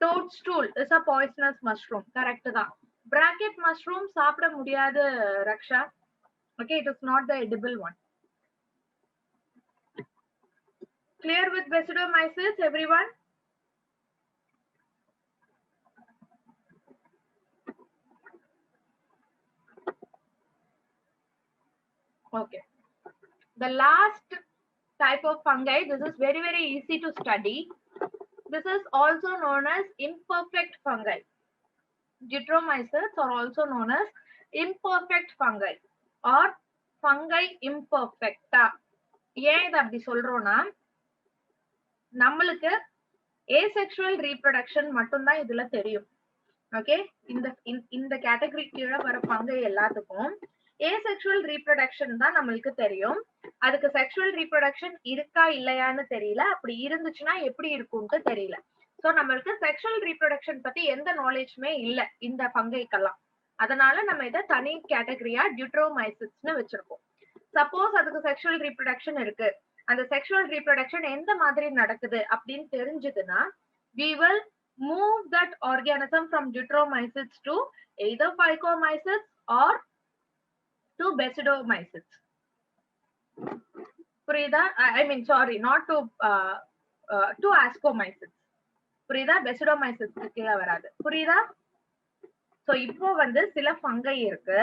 Toadstool is a poisonous mushroom. Correct da. Bracket mushroom சாப்பிட முடியாது ரக்ஷா. Okay, it is not the edible one. Clear with Basidomyces, everyone? Okay. The last type of fungi, this is very, very easy to study. This is also known as imperfect fungi. Deuteromyces are also known as imperfect fungi or fungi imperfecta. ஏன் இத அப்படி சொல்றோம்னா, நம்மளுக்கு asexual reproduction மட்டும் தான் இதுல தெரியும். Okay, இந்த கேட்டகரி கீழே வர fungi எல்லாத்துக்கும் asexual reproduction தான் நம்மளுக்கு தெரியும். அதுக்கு sexual reproduction இருக்கா இல்லையான்னு தெரியல. அப்படி இருந்துச்சுன்னா எப்படி இருக்கும்னு தெரியல. சோ நம்மளுக்கு sexual reproduction பத்தி எந்த நாலேஜ்மே இல்ல இந்த ஃபங்கைக்கெல்லாம். அதனால நம்ம இத தனி கேட்டகரியா டியூட்ரோமைசிட்ஸ்னு வச்சிருக்கோம். சப்போஸ் அதுக்கு sexual reproduction இருக்கு, அந்த sexual reproduction எந்த மாதிரி நடக்குது அப்படின்னு தெரிஞ்சதுன்னா we will move that organism from Deuteromycetes to either Phycomycetes or to Basidomycetes. புரியுதா? I mean, sorry, not to Ascomycetes. புரியுதா? Basidomycetes கீழே வராது. புரியுதா? சோ இப்போ வந்து சில ஃபங்கை இருக்கு.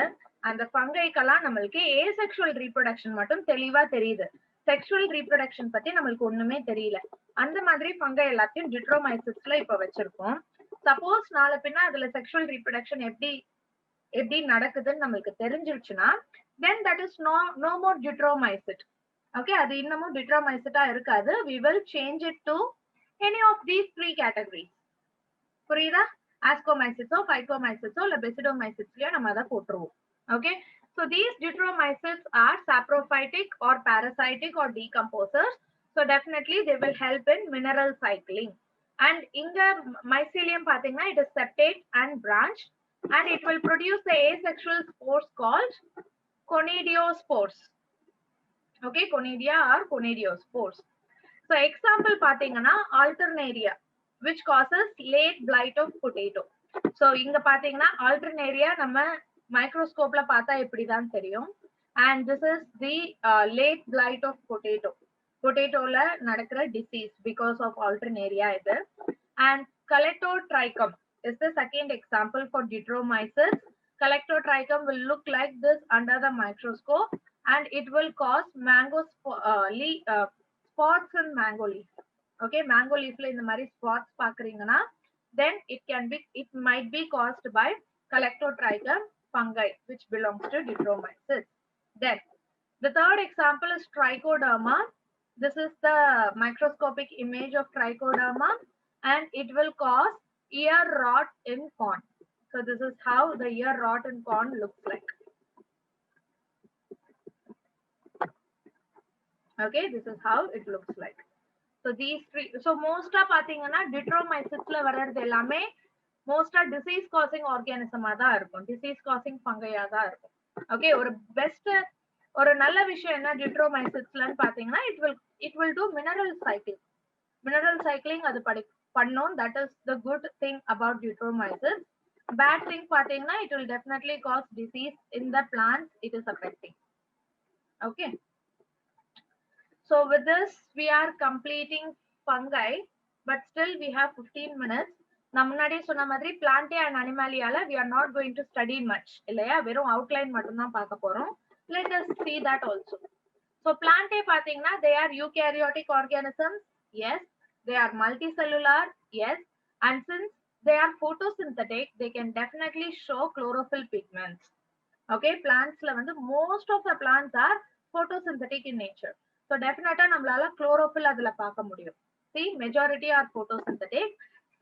அந்த ஃபங்கைக்கெல்லாம் நம்மளுக்கு ஏசெக்சுவல் ரீப்ரொடக்ஷன் மட்டும் தெளிவா தெரியுது. செக்ஷுவல் ரீப்ரொடக்ஷன் பத்தி நம்மளுக்கு ஒண்ணுமே தெரியல. அந்த மாதிரி ஃபங்கை எல்லாத்தையும் டிட்ரோமைசிஸ்ல இப்ப வச்சிருக்கோம். சப்போஸ் நாளை பின்ன அதுல செக்ஷுவல் ரீப்ரொடக்ஷன் எப்படி நடக்குதுன்னு நம்மளுக்கு தெரிஞ்சிருச்சுன்னா then that is no more Deuteromycete. Okay, அது இன்னமும் Deuteromycete இருக்காது. We will change it to any of these three categories. புரியுதா? Ascomycetes or Phycomycetes or Basidomycetes நம்ம அத போட்டுருவோம். Okay, so these Deuteromycetes are saprophytic or parasitic or decomposers. So definitely they will help in mineral cycling. And இங்க mycelium பாத்தீங்கன்னா it is septate and branched and it will produce the asexual spores called conidiospores. Okay, conidia or conidiospores. So example பாத்தீங்கன்னா alternaria, which causes late blight of potato. So இங்க பாத்தீங்கன்னா alternaria நம்ம மைக்ரோஸ்கோப்ல பார்த்தா இப்படிதான் தெரியும். And this is the late blight of potato. பொட்டேட்டோல நடக்கிற disease because of alternaria இது. And Calectotrichum is the second example for Deuteromycetes. Calectotrichum will look like this under the microscope and it will cause spots in mango leaf. Okay, mango leafல இந்த மாதிரி spots பாக்குறீங்கன்னா then it might be caused by Calectotrichum fungi which belongs to Deuteromycetes. Then the third example is Trichoderma. This is the microscopic image of Trichoderma and it will cause ear rot in corn. So this is how the ear rot in corn looks like. Okay, this is how it looks like. So these three, so most of பாத்தீங்கன்னா Deuteromycetesல வர்றது எல்லாமே most of disease causing organism தான் இருக்கும். disease causing fungi தான் இருக்கும். Okay, ஒரு best ஒரு நல்ல விஷயம் என்ன Deuteromycetesலன்னு பாத்தீங்கன்னா it will do mineral cycling. Mineral cycling அது பண்ணோம். That is the good thing about Deuteromycetes. Bad thing பாத்தீங்கன்னா it will definitely cause disease in the plants it is affecting. Okay. So with this we are completing fungi, but still we have 15 minutes. நான் முன்னாடியே சொன்ன மாதிரி Plantae and Animaliaல we are not going to study much. இல்லையா? வெறும் outline மட்டும் தான் பார்க்க போறோம். Let us see that also. So Plantae பாத்தீங்கன்னா they are eukaryotic organisms. Yes. They are multicellular. Yes. And since they are photosynthetic, they can definitely show chlorophyll pigments. Okay, plantsல வந்து most of the plants are photosynthetic in nature. So definitely நம்மளால chlorophyll அதுல பார்க்க முடியும். See, majority are photosynthetic.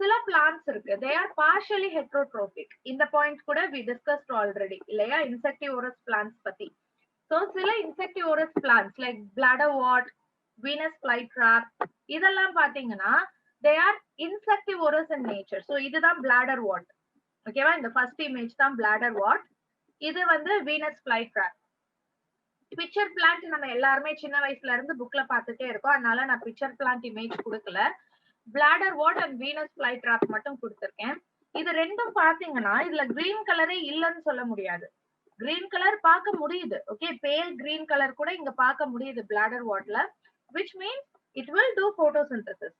சில plants இருக்கு, they are partially heterotrophic. இந்த point கூட we discussed already இல்லையா? Insectivorous plants பத்தி. So சில insectivorous plants like bladderwort, Venus flytrap இதெல்லாம் பாத்தீங்கன்னா they are insectivorous in nature. So இதுதான் bladderwort. ஓகேவா? இந்த first image தான் bladderwort. இது வந்து Venus flytrap. பிக்சர் பிளான்ட் நம்ம எல்லாருமே சின்ன வயசுல இருந்து புக்ல பார்த்துட்டே இருக்கோம். அதனால நான் பிக்சர் பிளான்ட் இமேஜ் கொடுக்கல. bladderwort and Venus flytrap மட்டும் கொடுத்திருக்கேன். இது ரெண்டும் பாத்தீங்கன்னா இதுல கிரீன் கலரே இல்லன்னு சொல்ல முடியாது. கிரீன் கலர் பார்க்க முடியுது. ஓகே, பேல் கிரீன் கலர் கூட இங்க பார்க்க முடியுது bladderwortல, which means it will do photosynthesis.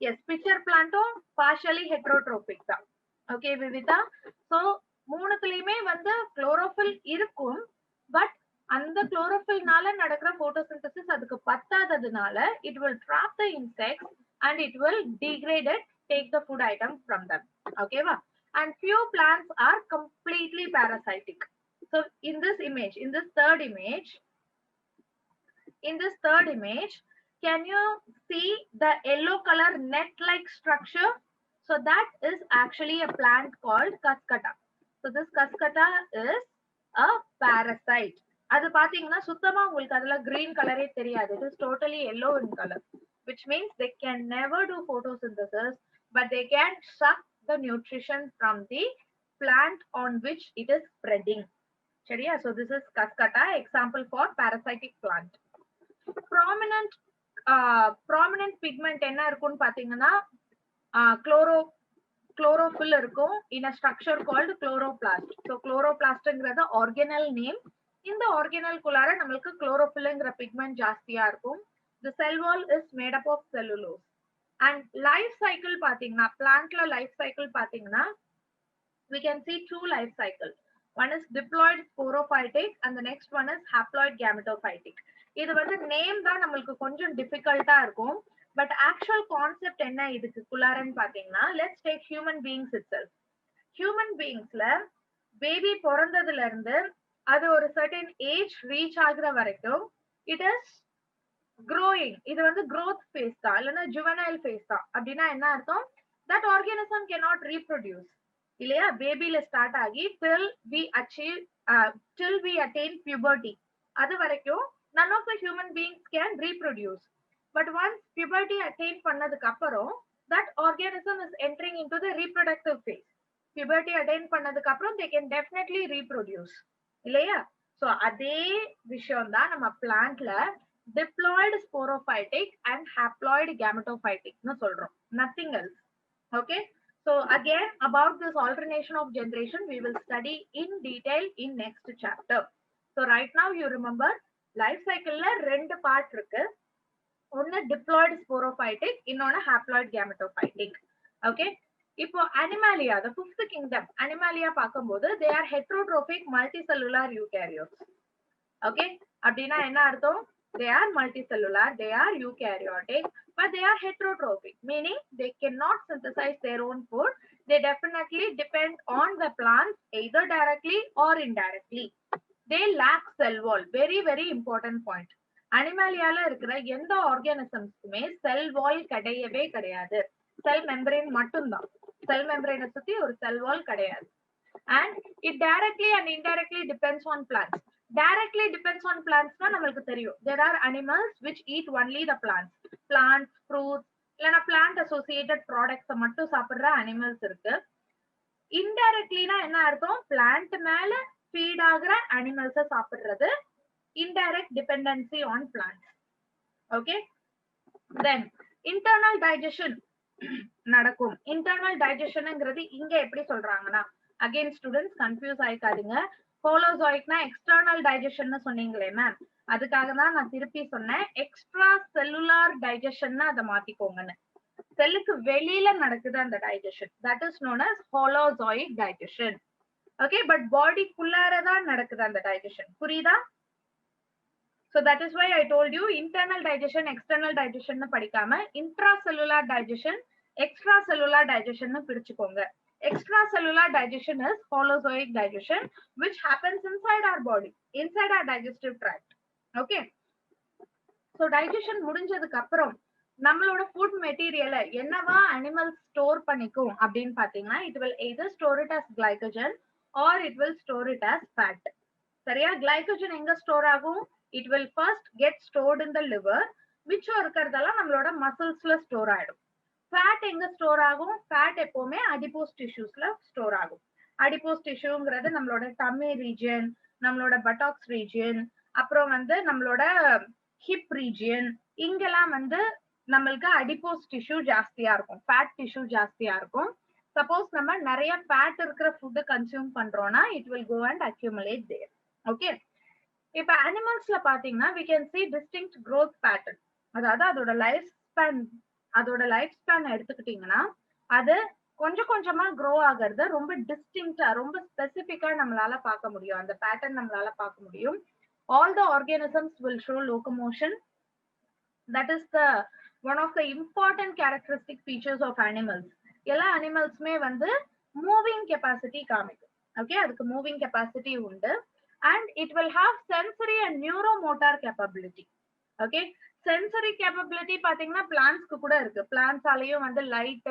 Yes, picture plantum partially heterotrophic தான். Okay, Vivita. So மூணுத்துலயுமே வந்து chlorophyll இருக்கும், பட் அந்த chlorophyllனால நடக்கிற photosynthesis அதுக்கு பத்தாததுனால it will trap the insects and it will degrade it, take the food item from them. Okay va? And few plants are completely parasitic. So in this image, in this third image, can you see the yellow color net like structure? So that is actually a plant called Cuscuta. So this Cuscuta is a parasite. அது பாத்தீங்கன்னா சுத்தமா உங்களுக்கு அதுல green கலரே தெரியாது. It is totally yellow in color, which means they can never do photosynthesis, but they can suck the nutrition from the plant on which it is spreading. சரியா? So this is Cuscuta, example for parasitic plant. Prominent pigment என்ன இருக்குன்னு பாத்தீங்கன்னா chlorophyll இருக்கும் in a structure called chloroplast. So chloroplastங்கிறது organelle name. இந்த organelle குள்ளார நமக்கு chlorophyllங்கிற pigment ஜாஸ்தியா இருக்கும். The cell wall is made up of cellulose. And life cycle பாத்தீங்கன்னா plantல life cycle பாத்தீங்கன்னா we can see two life cycles. One is diploid sporophytic and the next one is haploid gametophytic. இது வந்து name தான் நமக்கு கொஞ்சம் டிஃபிகல்ட்டா இருக்கும். But actual concept என்ன இதுக்கு குள்ளாரன்னு பாத்தீங்கன்னா, let's take human beings itself. Human பீயிங்ஸ்ல பேபி பிறந்ததுல இருந்து அது ஒரு சர்டன் ஏஜ் ரீச் ஆகுற வரைக்கும் இட் இஸ் growing. இது வந்து growth phase தான், இல்லைன்னா juvenile phase தான். அப்படின்னா என்ன அர்த்தம்? that organism cannot reproduce. இல்லையா? பேபில ஸ்டார்ட் ஆகி till we attain puberty. அது வரைக்கும் none of the human beings can reproduce. But once puberty attain பண்ணதுக்கு அப்புறம் that organism is entering into the reproductive phase. Puberty attain பண்ணதுக்கு அப்புறம் they can definitely reproduce. இல்லையா? so அதே விஷயம் தான் நம்ம பிளான்ட்ல diploid sporophytic and haploid gametophytic னு சொல்றோம். nothing else. okay, so again about this alternation of generation we will study in detail in next chapter. so right now you remember life cycle ல ரெண்டு part இருக்கு. ஒன்னு diploid sporophytic, இன்னொன்னு haploid gametophytic. okay, இப்போ animalia, the fifth kingdom animalia பாக்கும்போது they are heterotrophic multicellular eukaryotes. okay, அப்படின்னா என்ன அர்த்தம்? they are multicellular, they are eukaryotic, but they are heterotrophic, meaning they cannot synthesize their own food. They definitely depend on the plants either directly or indirectly. They lack cell wall. Very very important point. அனிமலியால இருக்கிற எந்த ஆர்கானிசம்ஸ்க்குமே செல் வால் கிடையவே கிடையாது. செல் membrane மட்டும்தான். செல் மெம்பரேனை சுத்தி ஒரு செல் வால் கிடையாது. and it directly and indirectly depends on plants. directly depends on plants na namakku theriyum. there are animals which eat only the plants, fruits இல்லனா plant associated products மட்டும் சாப்பிடுற animals இருக்கு. indirectly na என்ன அர்த்தம்? plant மேல feed ஆகுற animals சாப்பிடுறது indirect dependency on plants. okay, then internal digestion நடக்கும். internal digestionங்கிறது இங்க எப்படி சொல்றாங்கன்னா, again students confuse ஆயிக்காதீங்க. ஹோலோசோயிக்னா எக்ஸ்டர்னல் டைஜஷன் சொன்னீங்களே மேம், அதுக்காக தான் நான் திருப்பி சொன்னேன் எக்ஸ்ட்ரா செல்லுலார் டைஜஷன் அதை மாத்திக்கோங்கன்னு. செல்லுக்கு வெளியில நடக்குது அந்த digestion, that is known as holozoic digestion. Okay, but பாடிக்குள்ளார தான் நடக்குது அந்த டைஜஷன். புரியுதா? so that is why I told you internal digestion external digestion னு படிக்காம intracellular digestion extracellular digestion னு பிரிச்சுக்கோங்க. extracellular digestion is holozoic digestion which happens inside our body, inside our digestive tract. okay, so digestion முடிஞ்சதுக்கு அப்புறம் நம்மளோட food material என்னவா animal store பண்ணிக்கும் அப்படின்னு பாத்தீங்கன்னா, it will either store it as glycogen or it will store it as fat. சரியா? glycogen எங்க store ஆகும்? it will first get stored in the liver, மிச்சம் இருக்கிறதெல்லாம் நம்மளோட மசில்ஸ்ல ஸ்டோர் ஆயிடும். ஃபேட் எங்க ஸ்டோர் ஆகும்? ஃபேட் எப்பவுமே அடிபோஸ் டிஷ்யூஸ்ல ஸ்டோர் ஆகும். அடிபோஸ் டிஷ்யூங்கிறது நம்மளோட டம்மி ரீஜியன், நம்மளோட பட்டாக்ஸ் ரீஜியன், அப்புறம் வந்து நம்மளோட ஹிப் ரீஜியன், இங்கெல்லாம் வந்து நம்மளுக்கு அடிபோஸ் டிஷ்யூ ஜாஸ்தியா இருக்கும், ஃபேட் டிஷ்யூ ஜாஸ்தியா இருக்கும். சப்போஸ் நம்ம நிறைய ஃபேட் இருக்கிற ஃபுட் கன்சியூம் பண்றோம்னா it will go and accumulate there. okay, இப்ப அனிமல்ஸ்ல பாத்தீங்கன்னா we can see distinct growth pattern. அதாவது அதோட லைஃப் ஸ்பேன் எடுத்துக்கிட்டீங்கன்னா அது கொஞ்சம் கொஞ்சமா க்ரோ ஆகிறது ரொம்ப டிஸ்டிங்க்டா, ரொம்ப ஸ்பெசிபிக்கா நம்மளால பார்க்க முடியும். அந்த பேட்டர்ன் நம்மளால பார்க்க முடியும். All the organisms will show locomotion. That is the one of the important characteristic features of animals. எல்லா அனிமல்ஸுமே வந்து மூவிங் கெப்பாசிட்டி காமிக்கும். ஓகே, அதுக்கு மூவிங் கெப்பாசிட்டி உண்டு. and it will have sensory and neuromotor capability. okay, sensory capability பாத்தீங்கன்னா பிளான்ட்ஸ்க்கு கூட இருக்கு. பிளான்ட்ஸாலயும் வந்து லைட்,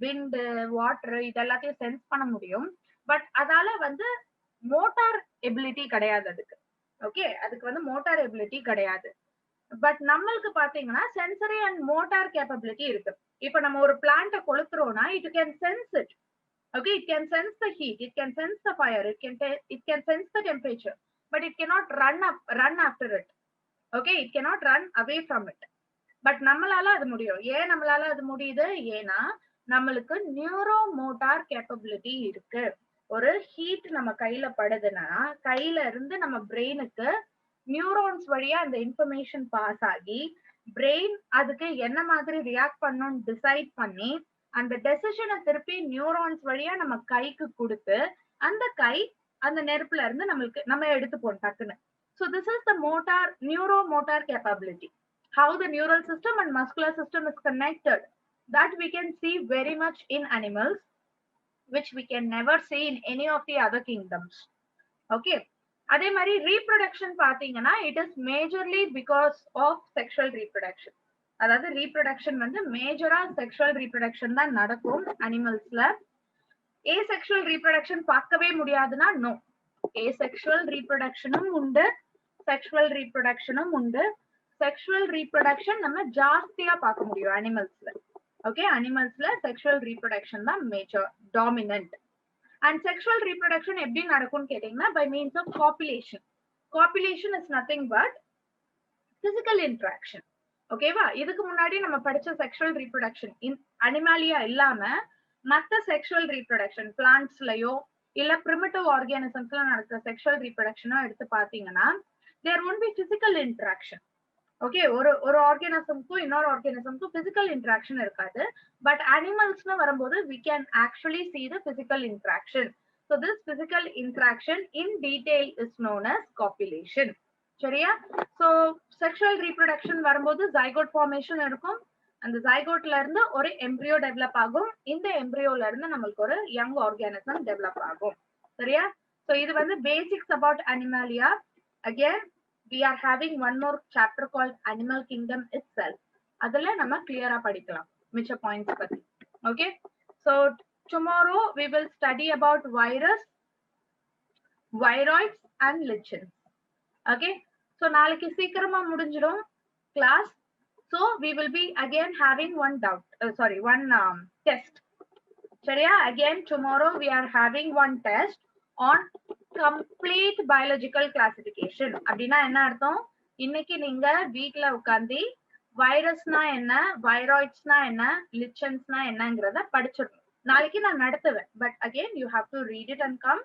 விண்ட், வாட்டர் இதெல்லாத்தையும் சென்ஸ் பண்ண முடியும். பட் அதால வந்து மோட்டார் எபிலிட்டி கிடையாது அதுக்கு. ஓகே, அதுக்கு வந்து மோட்டார் எபிலிட்டி கிடையாது. பட் நம்மளுக்கு பாத்தீங்கன்னா சென்சரி அண்ட் மோட்டார் கேப்பபிலிட்டி இருக்கு. இப்ப நம்ம ஒரு பிளான்ட்டை கொளுத்துறோம்னா it can sense it. okay, it can sense the heat, it can sense the fire, it can sense the temperature, but it cannot run after it. okay, it cannot run away from it. but நம்மளால அது முடியும். ஏன் நம்மளால அது முடியுது? ஏன்னா நம்மளுக்கு neuro motor capability இருக்கு. ஒரு ஹீட் நம்ம கையில படுதுன்னா கையில இருந்து நம்ம பிரெயினுக்கு நியூரான்ஸ் வழியா அந்த இன்ஃபர்மேஷன் பாஸ் ஆகி பிரெயின் அதுக்கு என்ன மாதிரி ரியாக்ட் பண்ணணும்னு டிசைட் பண்ணி அந்த டெசிஷனை திருப்பி நியூரான்ஸ் வழியா நம்ம கைக்கு கொடுத்து அந்த கை அந்த நெருப்புல இருந்து நம்மளுக்கு நம்ம எடுத்துப்போம் டக்குன்னு. So this is the neuromotor capability. How the neural system and muscular system is connected, that we can see very much in animals, which we can never see in any of the other kingdoms. Okay. அதே மாதிரி reproduction பாத்தீங்கன்னா it is majorly because of sexual reproduction. அதாவது reproduction வந்து மேஜரா sexual reproduction தான் நடக்கும் அனிமல்ஸ்ல. asexual reproduction பார்க்கவே முடியாதுன்னா no. asexual reproductionும் உண்டு, sexual reproductionும் உண்டு. sexual reproduction நம்ம ஜாஸ்தியா பார்க்க முடியும் அனிமல்ஸ்ல. ஓகே, அனிமல்ஸ்ல sexual reproduction தான் major dominant. And sexual reproduction எப்படி நடக்கும்னு கேட்டீங்கன்னா by means of copulation. Copulation is nothing but physical interaction. ஓகேவா? இதுக்கு முன்னாடி நம்ம படிச்ச sexual reproduction அனிமாலியா இல்லாம மத்த செக்ஷுவல் ரீப்ரொடக்ஷன் பிளான்ட்ஸ்லயோ இல்ல பிரிமிட்டிவ் ஆர்கானிசம்ஸ்ல நடக்கிற செக்ஷுவல் ரீப்ரொடக்ஷனோ எடுத்து பாத்தீங்கன்னா there won't be physical interaction. Okay, ஒரு ஆர்கானிசம்க்கும் இன்னொரு ஆர்கானிசம்க்கும் பிசிக்கல் இன்டராக்ஷன் இருக்காது. பட் அனிமல்ஸ்னு வரும்போது we can actually see the physical interaction. So this physical interaction in detail is known as copulation. சரியா? So sexual reproduction வரும்போது zygote formation இருக்கும். அந்த ஜைகோட்ல இருந்து ஒரு எம்ப்ரியோ டெவலப் ஆகும். இந்த எம்ப்ரியோல இருந்து நமக்கு ஒரு யங் ஆர்கானிசம் டெவலப் ஆகும். சரியா? சோ இது வந்து basics about Animalia. Again we are having one more chapter called animal kingdom itself. அதுல நம்ம கிளியரா படிக்கலாம் மிச்ச பாயிண்ட்ஸ் பத்தி. Okay, so tomorrow we will study about virus, viroids and lichens. Okay, so நாளைக்கு சீக்கிரமா முடிஞ்சிடும் class. So we will be again having one test. சரியா? Again tomorrow we are having one test on complete biological classification. அப்படின்னா என்ன அர்த்தம்? இன்னைக்கு நீங்க வீட்ல உட்கார்ந்து வைரஸ்னா என்ன, வைராய்ட்ஸ்னா என்ன, லிச்சன்ஸ்னா என்னங்கறத படிச்சிடணும். நாளைக்கு நான் நடத்துவேன். But again you have to read it and come.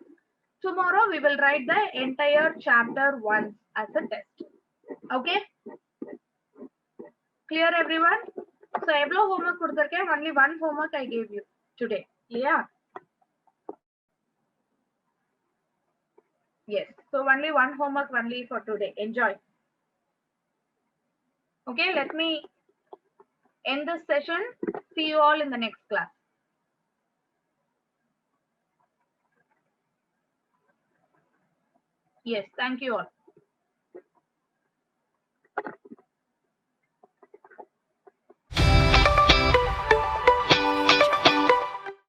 Tomorrow we will write the entire chapter once as a test. Okay? Clear everyone? So எவ்வளவு homework கொடுத்திருக்கேன்? Only one homework I gave you today. Yeah. Yes. So only one homework only for today. Enjoy. Okay, let me end this session. See you all in the next class. Yes, thank you all.